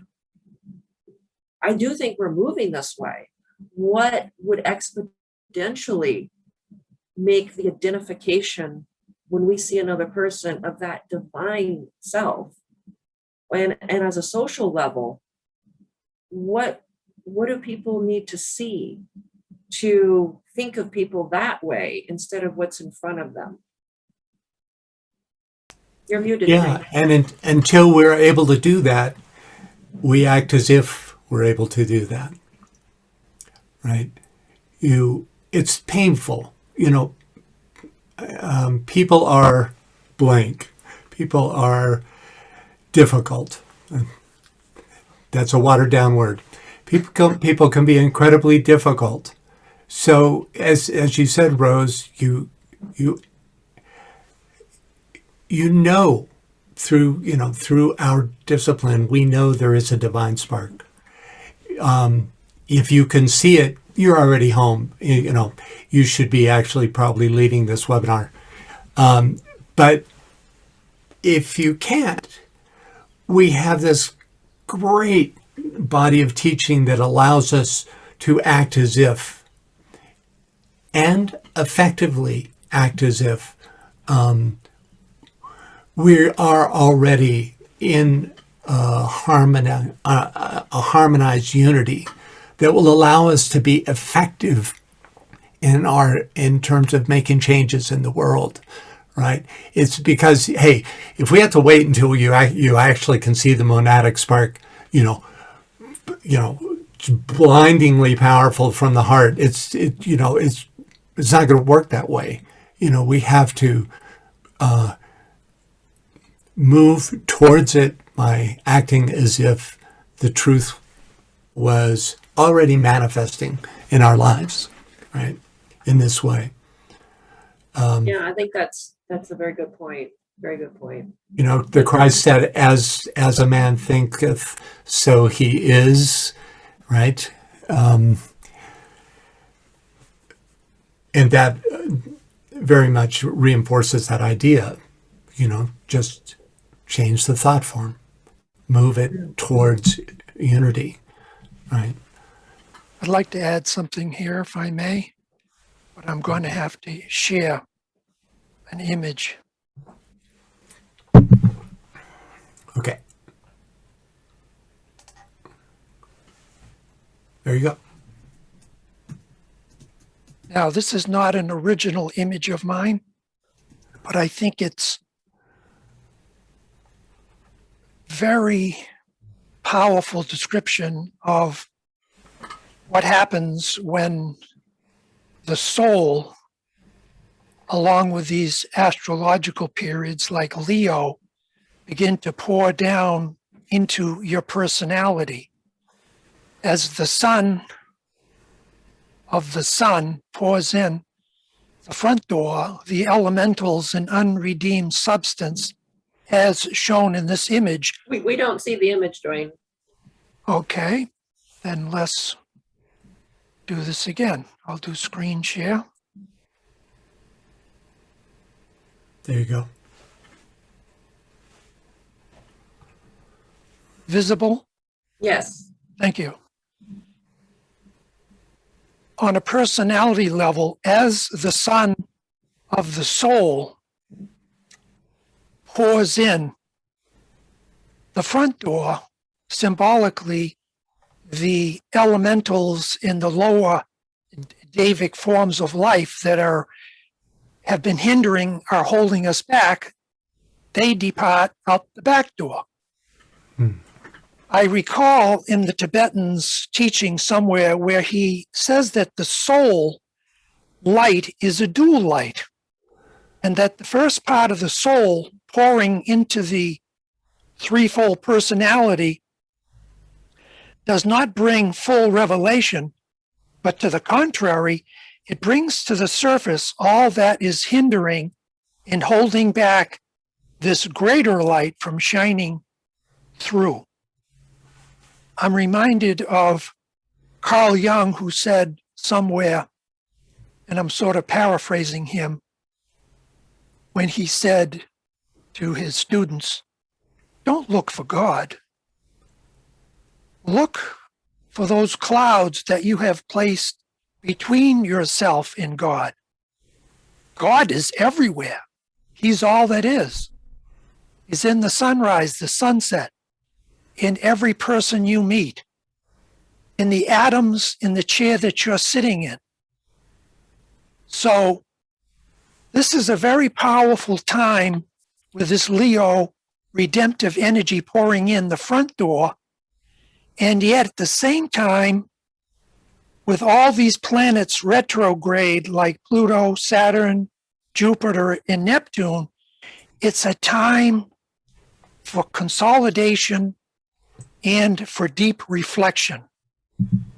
I do think we're moving this way. What would exponentially make the identification when we see another person of that divine self? And as a social level, what do people need to see to think of people that way instead of what's in front of them? You're muted. Yeah, Frank. and until we're able to do that, we act as if we're able to do that, right? It's painful, people are blank, people are difficult. That's a watered down word. People can be incredibly difficult. So as you said, Rose, you through our discipline, we know there is a divine spark. If you can see it, you're already home. You should be actually probably leading this webinar. But if you can't, we have this great body of teaching that allows us to act as if, and effectively act as if we are already in a harmonized unity that will allow us to be effective in terms of making changes in the world, right? It's because, hey, if we have to wait until you actually can see the monadic spark, blindingly powerful from the heart, it's not going to work that way. We have to move towards it by acting as if the truth was already manifesting in our lives, right? In this way. Yeah, I think that's a very good point. Very good point. The Christ said, as a man thinketh, so he is, right? And that very much reinforces that idea, just change the thought form, move it towards unity, right? I'd like to add something here, if I may, but I'm going to have to share an image. Okay. There you go. Now, this is not an original image of mine, but I think it's very powerful description of what happens when the soul, along with these astrological periods like Leo, begin to pour down into your personality. As the sun of the sun pours in the front door, the elementals and unredeemed substance, as shown in this image. We don't see the image, Duane. Okay, then let's do this again. I'll do screen share. There you go. Visible? Yes. Thank you. On a personality level, as the sun of the soul pours in the front door, symbolically, the elementals in the lower Davic forms of life that have been hindering or holding us back, they depart out the back door. I recall in the Tibetan's teaching somewhere where he says that the soul light is a dual light, and that the first part of the soul pouring into the threefold personality does not bring full revelation, but to the contrary, it brings to the surface all that is hindering and holding back this greater light from shining through. I'm reminded of Carl Jung, who said, somewhere, and I'm sort of paraphrasing him, when he said to his students, don't look for God. Look for those clouds that you have placed between yourself and God. God is everywhere. He's all that is. He's in the sunrise, the sunset, in every person you meet, in the atoms in the chair that you're sitting in. So this is a very powerful time with this Leo redemptive energy pouring in the front door. And yet at the same time, with all these planets retrograde like Pluto, Saturn, Jupiter, and Neptune, it's a time for consolidation and for deep reflection.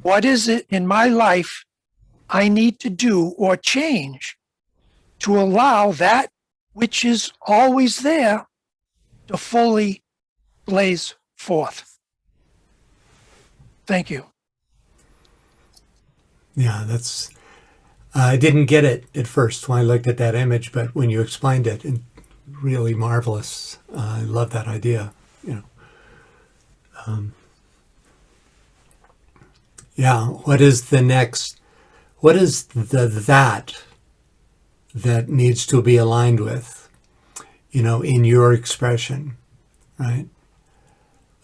What is it in my life I need to do or change to allow that which is always there to fully blaze forth? Thank you. Yeah, that's, I didn't get it at first when I looked at that image, but when you explained it, really marvelous. I love that idea, you know. Yeah, what is the next, what is that needs to be aligned with, you know, in your expression, right?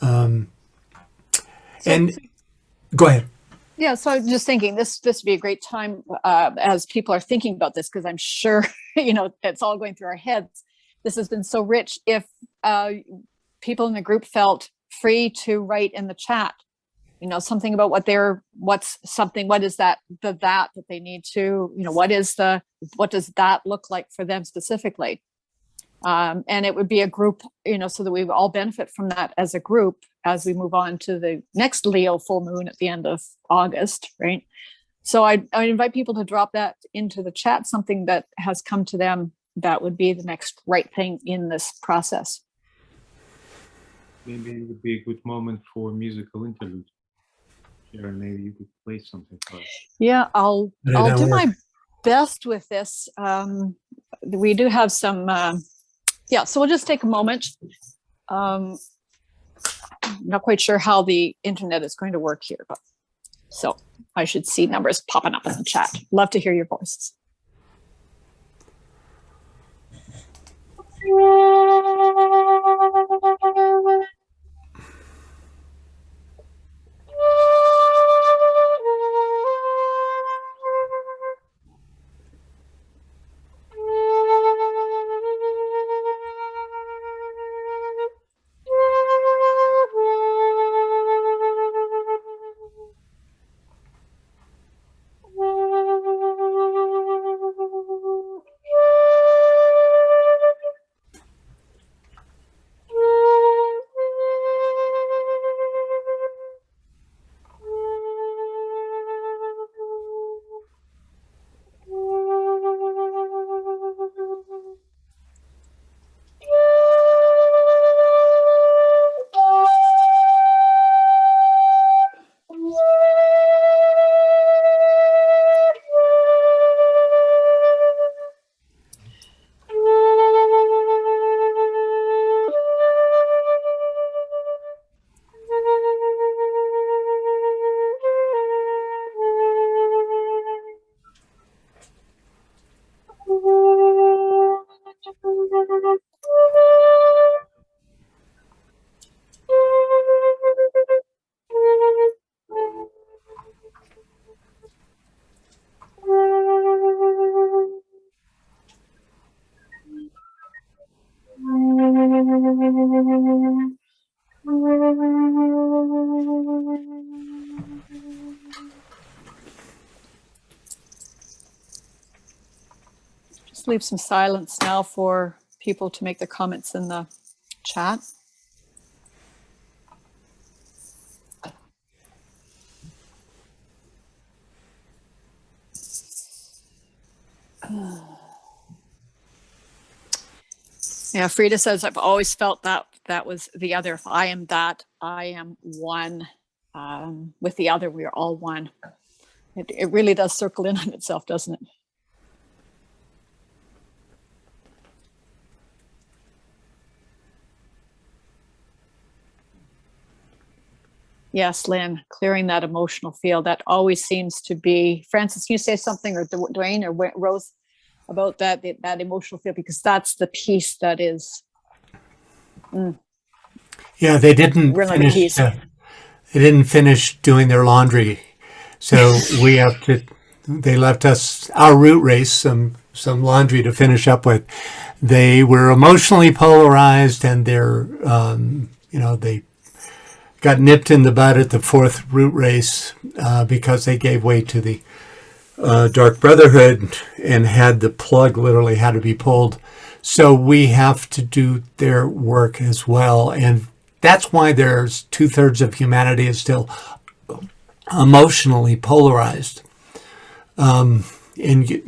And go ahead. Yeah, so I'm just thinking this would be a great time as people are thinking about this, because I'm sure, you know, it's all going through our heads. This has been so rich. If people in the group felt free to write in the chat, you know, something about what is that they need to, you know, what does that look like for them specifically? And it would be a group, you know, so that we all benefit from that as a group as we move on to the next Leo full moon at the end of August, right? So I invite people to drop that into the chat, something that has come to them that would be the next right thing in this process. Maybe it would be a good moment for musical interlude. Sharon, maybe you could play something for us. Yeah, I'll do my best with this. We do have some, so we'll just take a moment. I'm not quite sure how the internet is going to work here, but so I should see numbers popping up in the chat. Love to hear your voices. Just leave some silence now for people to make their comments in the chat. Yeah, Frida says, I've always felt that was the other. If I am that, I am one with the other. We are all one. It really does circle in on itself, doesn't it? Yes, Lynn, clearing that emotional field, that always seems to be, Francis, can you say something, or Duane or Rose, about that emotional field, because that's the piece that is. Yeah, they didn't One of the keys. finish. They didn't finish doing their laundry, so we have to. They left us our root race, some laundry to finish up with. They were emotionally polarized, and they're they got nipped in the bud at the fourth root race because they gave way to the Dark Brotherhood and had the plug literally had to be pulled. So we have to do their work as well, and that's why there's 2/3 of humanity is still emotionally polarized. And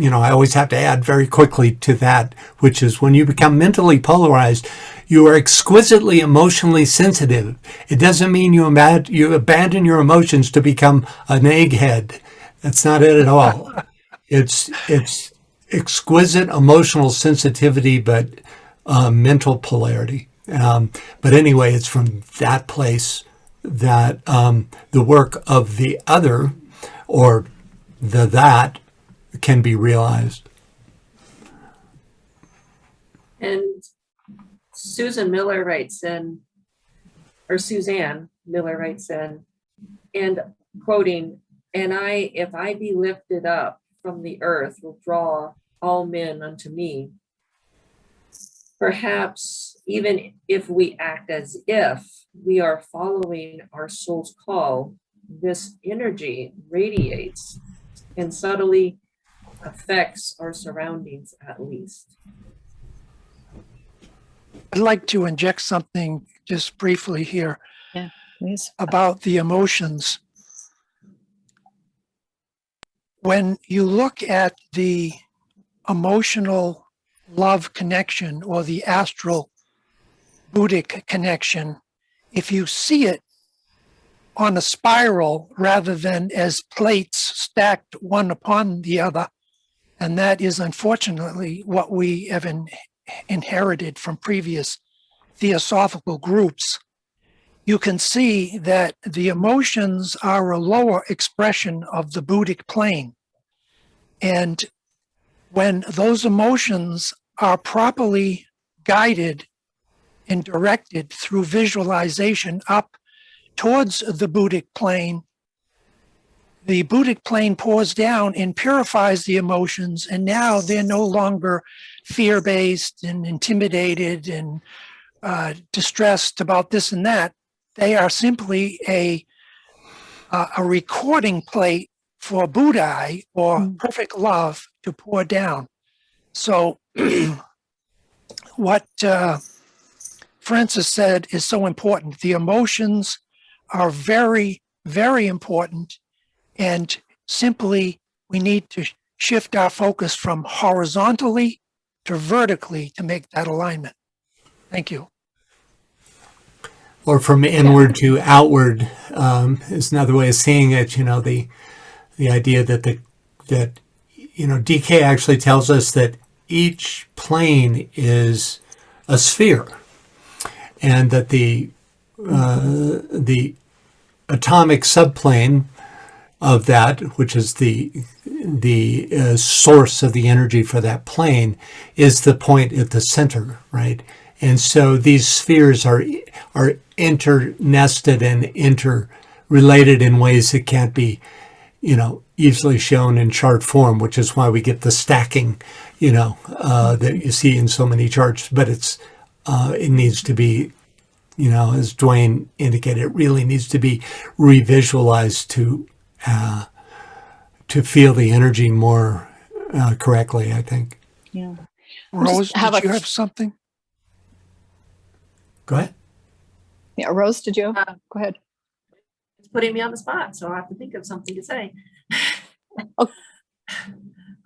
I always have to add very quickly to that, which is when you become mentally polarized, you are exquisitely emotionally sensitive. It doesn't mean you abandon your emotions to become an egghead. That's not it at all. It's exquisite emotional sensitivity, but mental polarity. But anyway, it's from that place that the work of the other, or that, can be realized. And Suzanne Miller writes in, and quoting, "And if I be lifted up from the earth, will draw all men unto me." Perhaps even if we act as if we are following our soul's call, this energy radiates and subtly affects our surroundings at least. I'd like to inject something just briefly here. Yeah, please. About the emotions. When you look at the emotional love connection or the astral Buddhic connection, if you see it on a spiral rather than as plates stacked one upon the other, and that is unfortunately what we have inherited from previous theosophical groups, you can see that the emotions are a lower expression of the Buddhic plane. And when those emotions are properly guided and directed through visualization up towards the Buddhic plane, the Buddhic plane pours down and purifies the emotions, and now they're no longer fear-based and intimidated and distressed about this and that. They are simply a recording plate for Buddhai, or perfect love, to pour down. So what Francis said is so important. The emotions are very, very important, and simply we need to shift our focus from horizontally to vertically to make that alignment. Thank you. Or from inward to outward is another way of seeing it. The idea that DK actually tells us that each plane is a sphere, and that the atomic subplane of that, which is the source of the energy for that plane, is the point at the center, right? And so these spheres are internested and interrelated in ways that can't be, easily shown in chart form, which is why we get the stacking, that you see in so many charts. But it needs to be, as Duane indicated, it really needs to be revisualized to feel the energy more correctly, I think. Yeah. Rose, did you have something? Go ahead. Yeah, Rose, did you? Go ahead. It's putting me on the spot, so I have to think of something to say. Okay.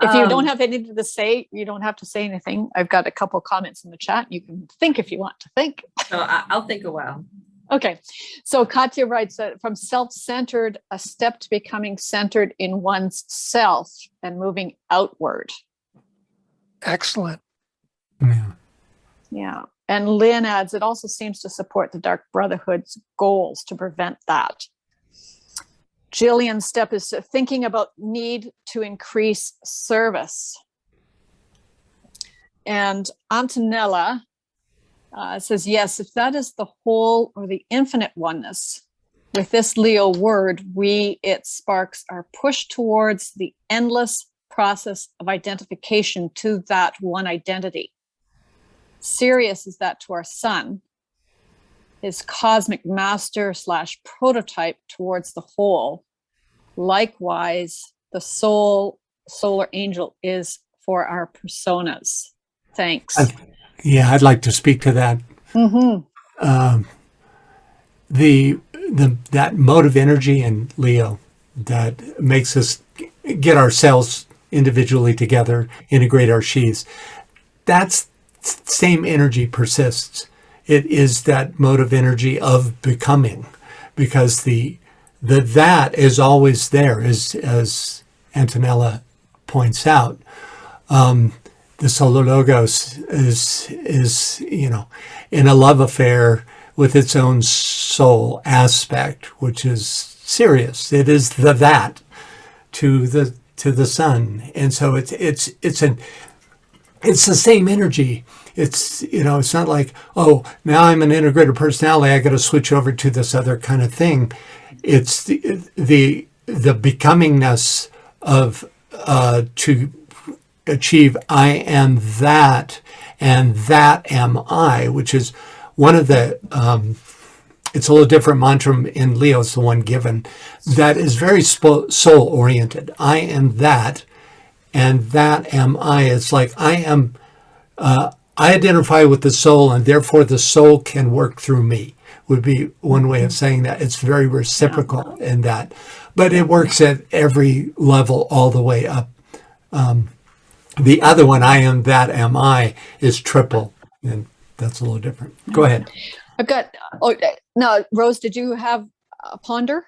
If you don't have anything to say, you don't have to say anything. I've got a couple comments in the chat. You can think if you want to think. So I'll think a while. Okay, so Katya writes that from self-centered, a step to becoming centered in one's self and moving outward. Excellent. Yeah. Yeah. And Lynn adds, it also seems to support the Dark Brotherhood's goals to prevent that. Jillian's step is thinking about need to increase service. And Antonella says, yes, if that is the whole or the infinite oneness, with this Leo word, its sparks are pushed towards the endless process of identification to that one identity. Sirius is that to our sun, his cosmic master / prototype towards the whole. Likewise, the solar angel is for our personas. Thanks. I'd like to speak to that. Mm-hmm. That mode of energy in Leo that makes us get ourselves individually together, integrate our sheaths. That's same energy persists. It is that mode of energy of becoming, because the that is always there, as Antonella points out. The solar logos is in a love affair with its own soul aspect, which is Sirius. It is the that to the sun, and so it's the same energy. It's not like, oh, now I'm an integrated personality, I got to switch over to this other kind of thing. It's the becomingness of to achieve I am that, and that am I, which is one of the it's a little different mantra in Leo. It's the one given that is very soul oriented. I am that, and that am I. It's like I am. I identify with the soul, and therefore the soul can work through me. Would be one way of saying that. It's very reciprocal in that, but it works at every level all the way up. The other one, I am that am I, is triple, and that's a little different. Go ahead. I've got, no, Rose, did you have a ponder?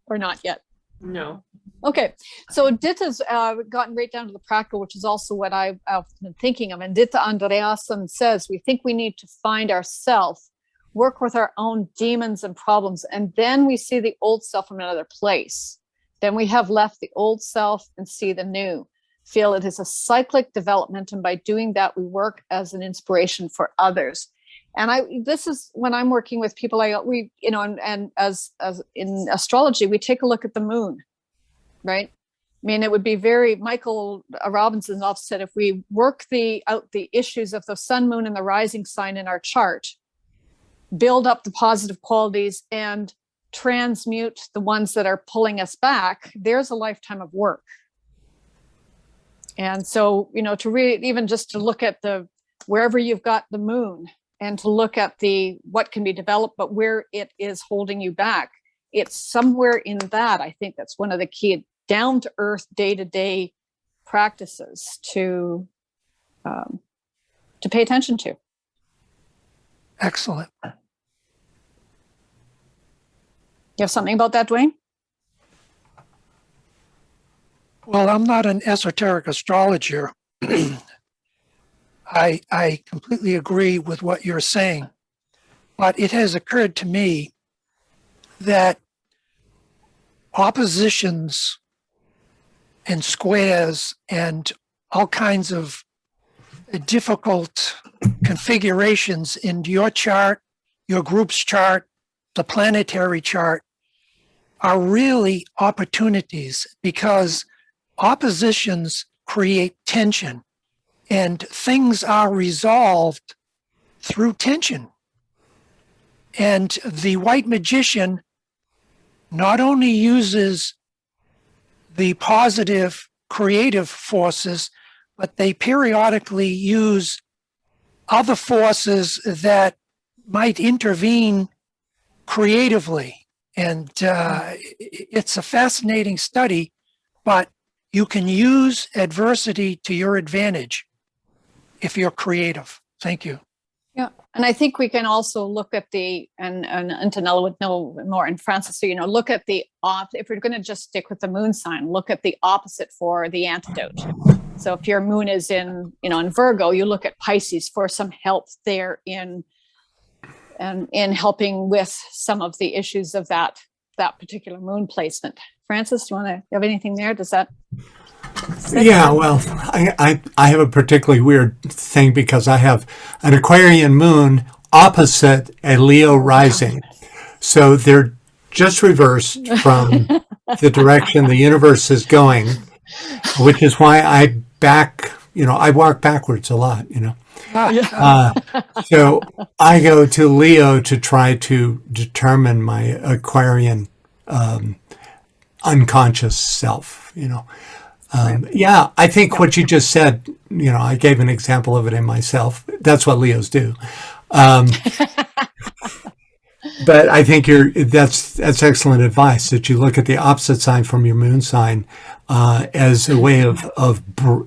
Or not yet? No. Okay, so Ditta's gotten right down to the practical, which is also what I've been thinking of. And Ditta Andreasen says, we think we need to find ourselves, work with our own demons and problems, and then we see the old self from another place. Then we have left the old self and see the new. Feel it is a cyclic development, and by doing that, we work as an inspiration for others. And this is when I'm working with people. And as in astrology, we take a look at the moon, right? I mean, it would be Michael Robinson often said, if we work out the issues of the sun, moon, and the rising sign in our chart, build up the positive qualities and transmute the ones that are pulling us back, there's a lifetime of work. And so, to really, even just to look at wherever you've got the moon, and to look at what can be developed, but where it is holding you back, it's somewhere in that. I think that's one of the key down to earth, day-to-day practices to pay attention to. Excellent. You have something about that, Duane? Well, I'm not an esoteric astrologer. I completely agree with what you're saying, but it has occurred to me that oppositions and squares and all kinds of difficult configurations in your chart, your group's chart, the planetary chart, are really opportunities, because oppositions create tension, and things are resolved through tension. And the white magician not only uses the positive creative forces, but they periodically use other forces that might intervene creatively. And it's a fascinating study, but you can use adversity to your advantage if you're creative. Thank you. Yeah, And I think we can also look at the, and Antonella would know more, and Francis, so, look at the if we're going to just stick with the moon sign, look at the opposite for the antidote. So if your moon is in Virgo, you look at Pisces for some help there in helping with some of the issues of that particular moon placement. Francis, do you have anything there? Does that? Yeah, well, I have a particularly weird thing because I have an Aquarian moon opposite a Leo rising. So they're just reversed from the direction the universe is going, which is why I walk backwards a lot, So I go to Leo to try to determine my Aquarian unconscious self, Yeah, I think what you just said, I gave an example of it in myself. That's what Leos do. But I think that's excellent advice, that you look at the opposite sign from your moon sign as a way of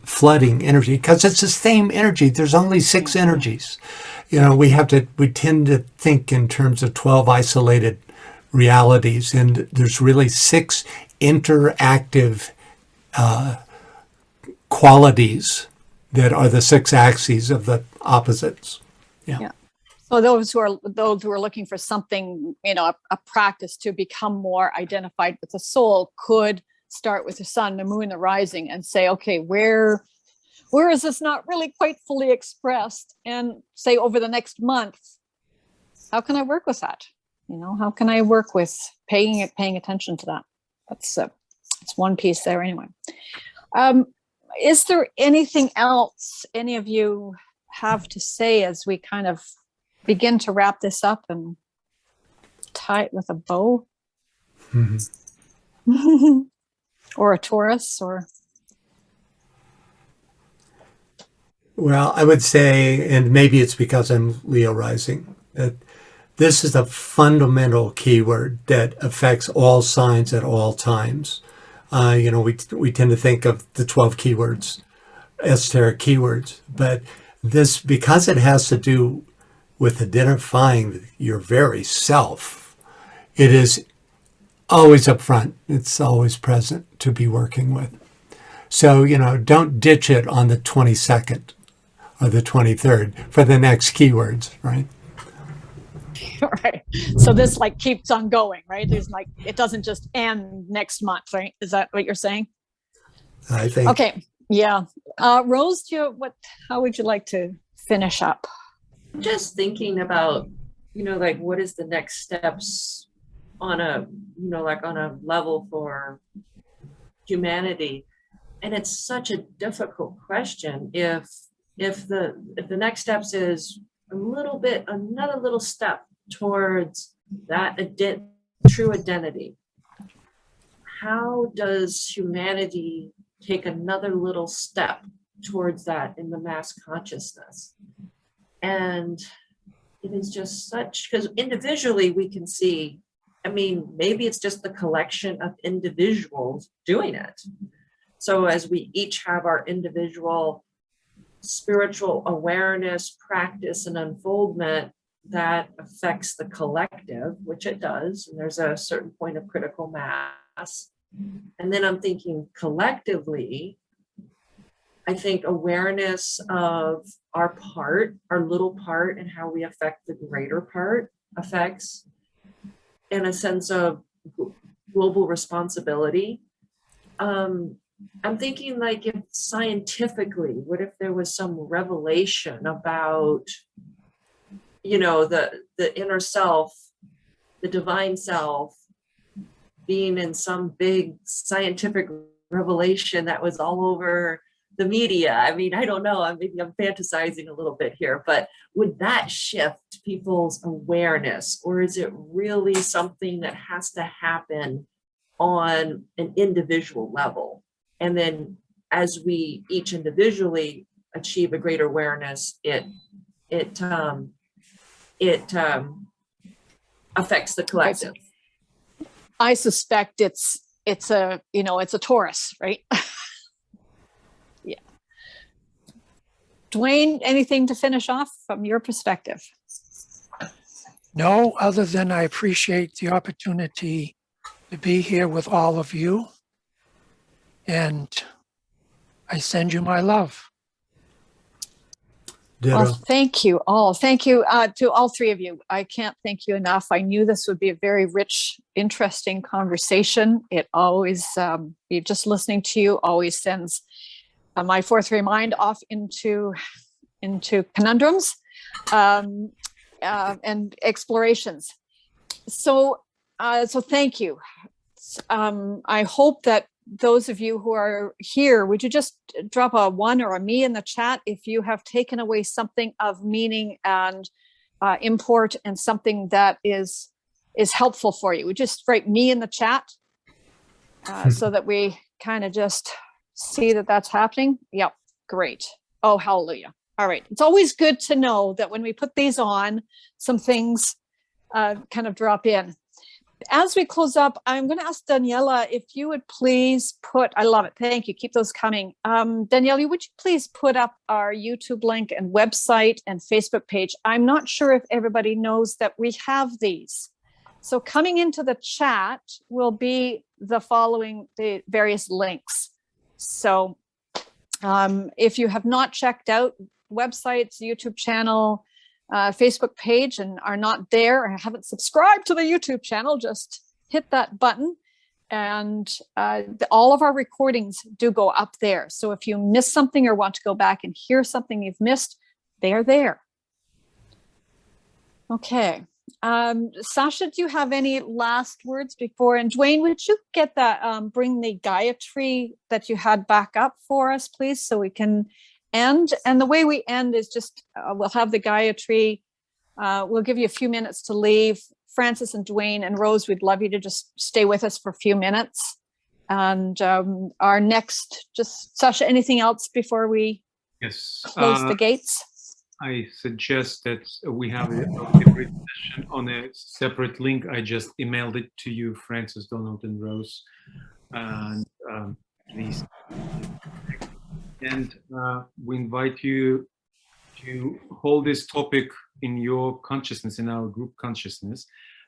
flooding energy, because it's the same energy. There's only 6 energies. We tend to think in terms of 12 isolated realities, and there's really 6 interactive qualities that are the 6 axes of the opposites. Yeah. So those who are looking for something, a practice to become more identified with the soul, could start with the sun, the moon, the rising, and say, okay, where is this not really quite fully expressed? And say over the next month, how can I work with that? How can I work with paying attention to that? That's one piece there anyway. Is there anything else any of you have to say as we kind of begin to wrap this up and tie it with a bow? Mm-hmm. Or a Taurus, or? Well, I would say, and maybe it's because I'm Leo rising, that this is a fundamental keyword that affects all signs at all times. We tend to think of the 12 keywords, esoteric keywords, but this, because it has to do with identifying your very self, it is always up front. It's always present to be working with. So, don't ditch it on the 22nd or the 23rd for the next keywords, right? Right. So this keeps on going, right? There's it doesn't just end next month, right? Is that what you're saying? I think. Okay. Yeah. Rose, how would you like to finish up? Just thinking about, what is the next steps on a, on a level for humanity. And it's such a difficult question. If the next steps is another little step towards that true identity, how does humanity take another little step towards that in the mass consciousness? And it is just such, because individually we can see, maybe it's just the collection of individuals doing it. So as we each have our individual spiritual awareness, practice, and unfoldment, that affects the collective, which it does. And there's a certain point of critical mass. And then I'm thinking collectively, I think awareness of our little part, and how we affect the greater part affects, and a sense of global responsibility. I'm thinking if scientifically, what if there was some revelation about, the inner self, the divine self, being in some big scientific revelation that was all over the media. I don't know. Maybe I'm fantasizing a little bit here, but would that shift people's awareness, or is it really something that has to happen on an individual level? And then as we each individually achieve a greater awareness, it affects the collective. I suspect it's a Taurus, right? Yeah. Duane, anything to finish off from your perspective? No, other than I appreciate the opportunity to be here with all of you. And I send you my love. Well, Ditto. thank you all. Thank you to all three of you. I can't thank you enough. I knew this would be a very rich, interesting conversation. It always, just listening to you always sends my fourth mind off into conundrums and explorations. So thank you. I hope that those of you who are here, would you just drop a 1 or a me in the chat if you have taken away something of meaning and import and something that is helpful for you? Would you just write me in the chat so that we kind of just see that that's happening? Yep, great. Oh, hallelujah. All right. It's always good to know that when we put these on, some things kind of drop in. As we close up, I'm going to ask Daniela if you would please put, I love it. Thank you. Keep those coming. Daniela, would you please put up our YouTube link and website and Facebook page? I'm not sure if everybody knows that we have these. So coming into the chat will be the various links. So if you have not checked out websites, YouTube channel, Facebook page and are not there or haven't subscribed to the YouTube channel, just hit that button. And all of our recordings do go up there. So if you miss something or want to go back and hear something you've missed, they are there. Okay. Sasha, do you have any last words before? And Duane, would you get that, bring the Gayatri that you had back up for us, please, so we can end? And the way we end is just, we'll have the Gayatri. We'll give you a few minutes to leave. Francis and Duane and Rose, we'd love you to just stay with us for a few minutes. And our next, just Sasha, anything else before we close the gates? I suggest that we have a separate session on a separate link. I just emailed it to you, Francis, Donald, and Rose. And please. And we invite you to hold this topic in your consciousness, in our group consciousness,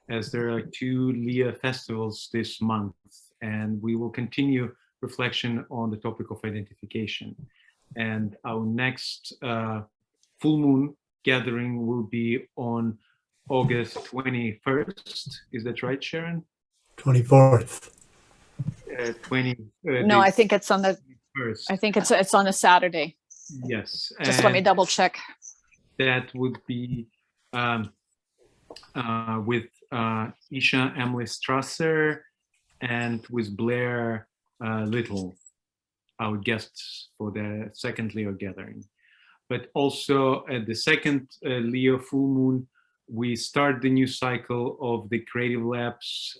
as there are 2 Leah festivals this month. And we will continue reflection on the topic of identification. And our next full moon gathering will be on August 21st. Is that right, Sharon? 24th. 20. No, I think it's on the. 21st. I think it's on a Saturday. Yes. Just let me double check. That would be with Isha Emily Strasser and with Blair Little, our guests for the second Leo gathering. But also at the second Leo full moon, we start the new cycle of the Creative Labs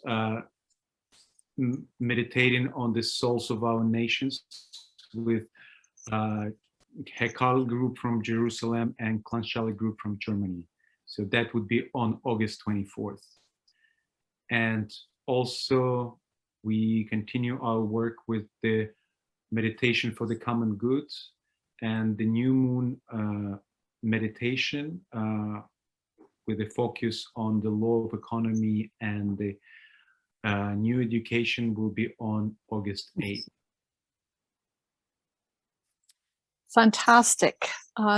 meditating on the souls of our nations with Hekal group from Jerusalem and Klanschale group from Germany. So that would be on August 24th. And also we continue our work with the meditation for the common good and the new moon meditation with a focus on the law of economy, and the new education will be on August 8th. Fantastic.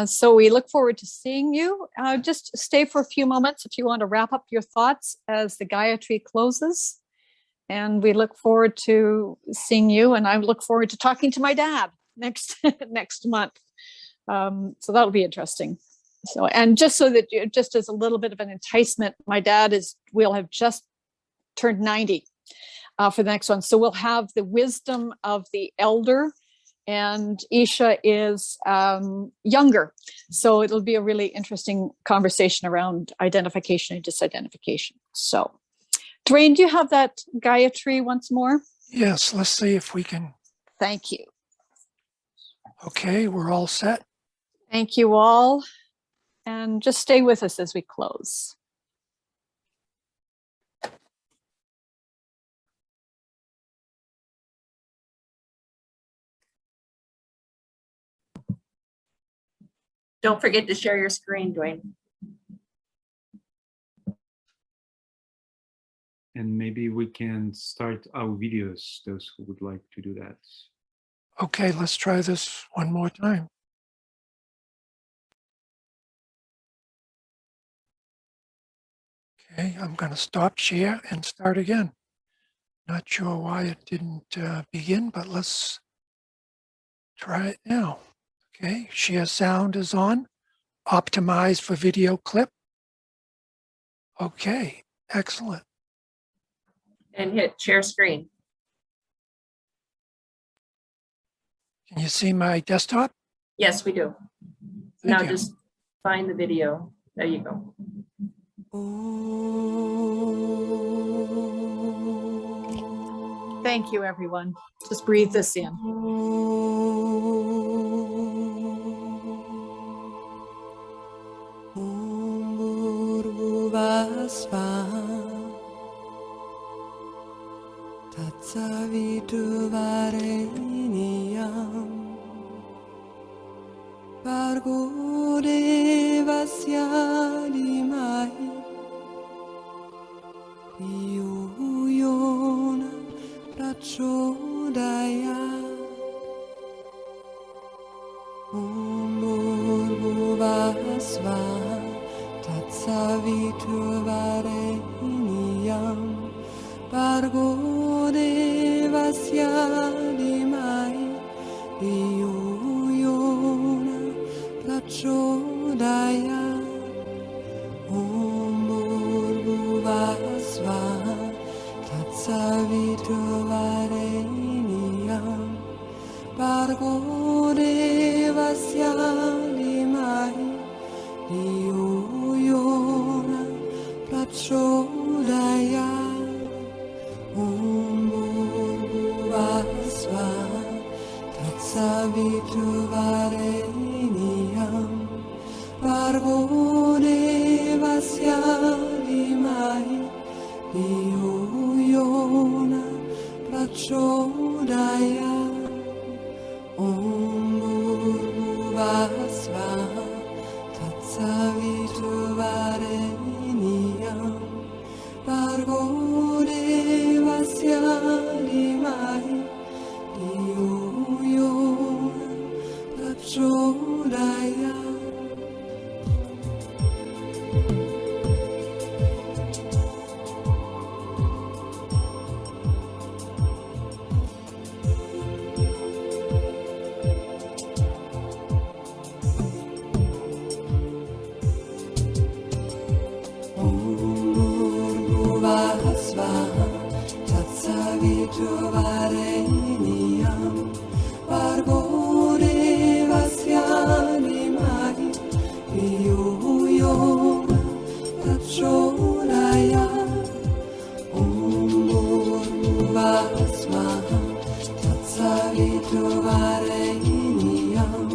So we look forward to seeing you. Just stay for a few moments if you want to wrap up your thoughts as the Gayatri closes. And we look forward to seeing you. And I look forward to talking to my dad next month. So that'll be interesting. So, and just so that just as a little bit of an enticement, my dad will have just turned 90 for the next one. So we'll have the wisdom of the elder, and Isha is younger. So it'll be a really interesting conversation around identification and disidentification. So Duane, do you have that Gayatri once more? Yes, let's see if we can. Thank you. Okay, we're all set. Thank you all. And just stay with us as we close. Don't forget to share your screen, Duane. and maybe we can start our videos, those who would like to do that. Okay, let's try this one more time. Okay, I'm going to stop share and start again. Not sure why it didn't begin, but let's try it now. Okay, share sound is on. Optimize for video clip. Okay, excellent. And hit share screen. Can you see my desktop? Yes, we do. Thank Now you. just find the video. There you go. Thank you, everyone. Just breathe this in. Bargo devasya limai Yona prachodaya Bhuvasva Tatsaviturvareniyam Bargo devasya limai Yona prachodaya Bhuvasva Tatsaviturvareniyam Bargo devasya limai Yona prachodaya Bhuvasva Tatsaviturvareniyam Bargo devasya limai Yona prachodaya Bhuvasva Tatsaviturvareniyam Bargo devasya limai Yona prachodaya Bhuvasva Tatsaviturvareniyam Bargo devasya limai Yona prachodaya Bhuvasva Tatsaviturvareniyam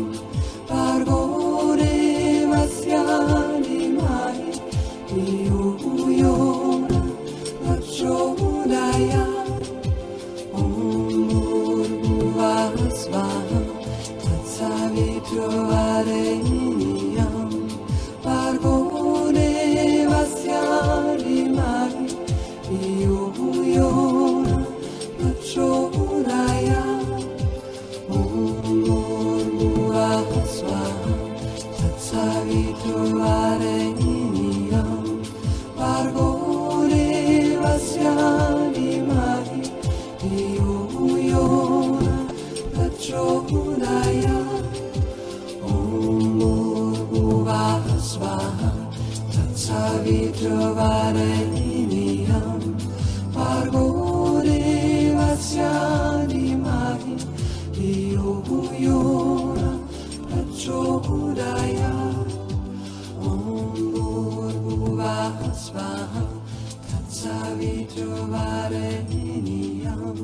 Bargo devasya limai Yona prachodaya Bhuvasva Tatsaviturvareniyam Bargo devasya limai Yona prachodaya Bhuvasva Tatsaviturvareniyam Bargo devasya limai Yona prachodaya Bhuvasva Tatsaviturvareniyam Bargo devasya limai Yona prachodaya Bhuvasva Tatsaviturvareniyam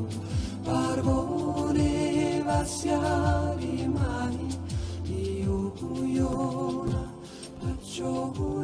Bargo devasya limai Yona prachodaya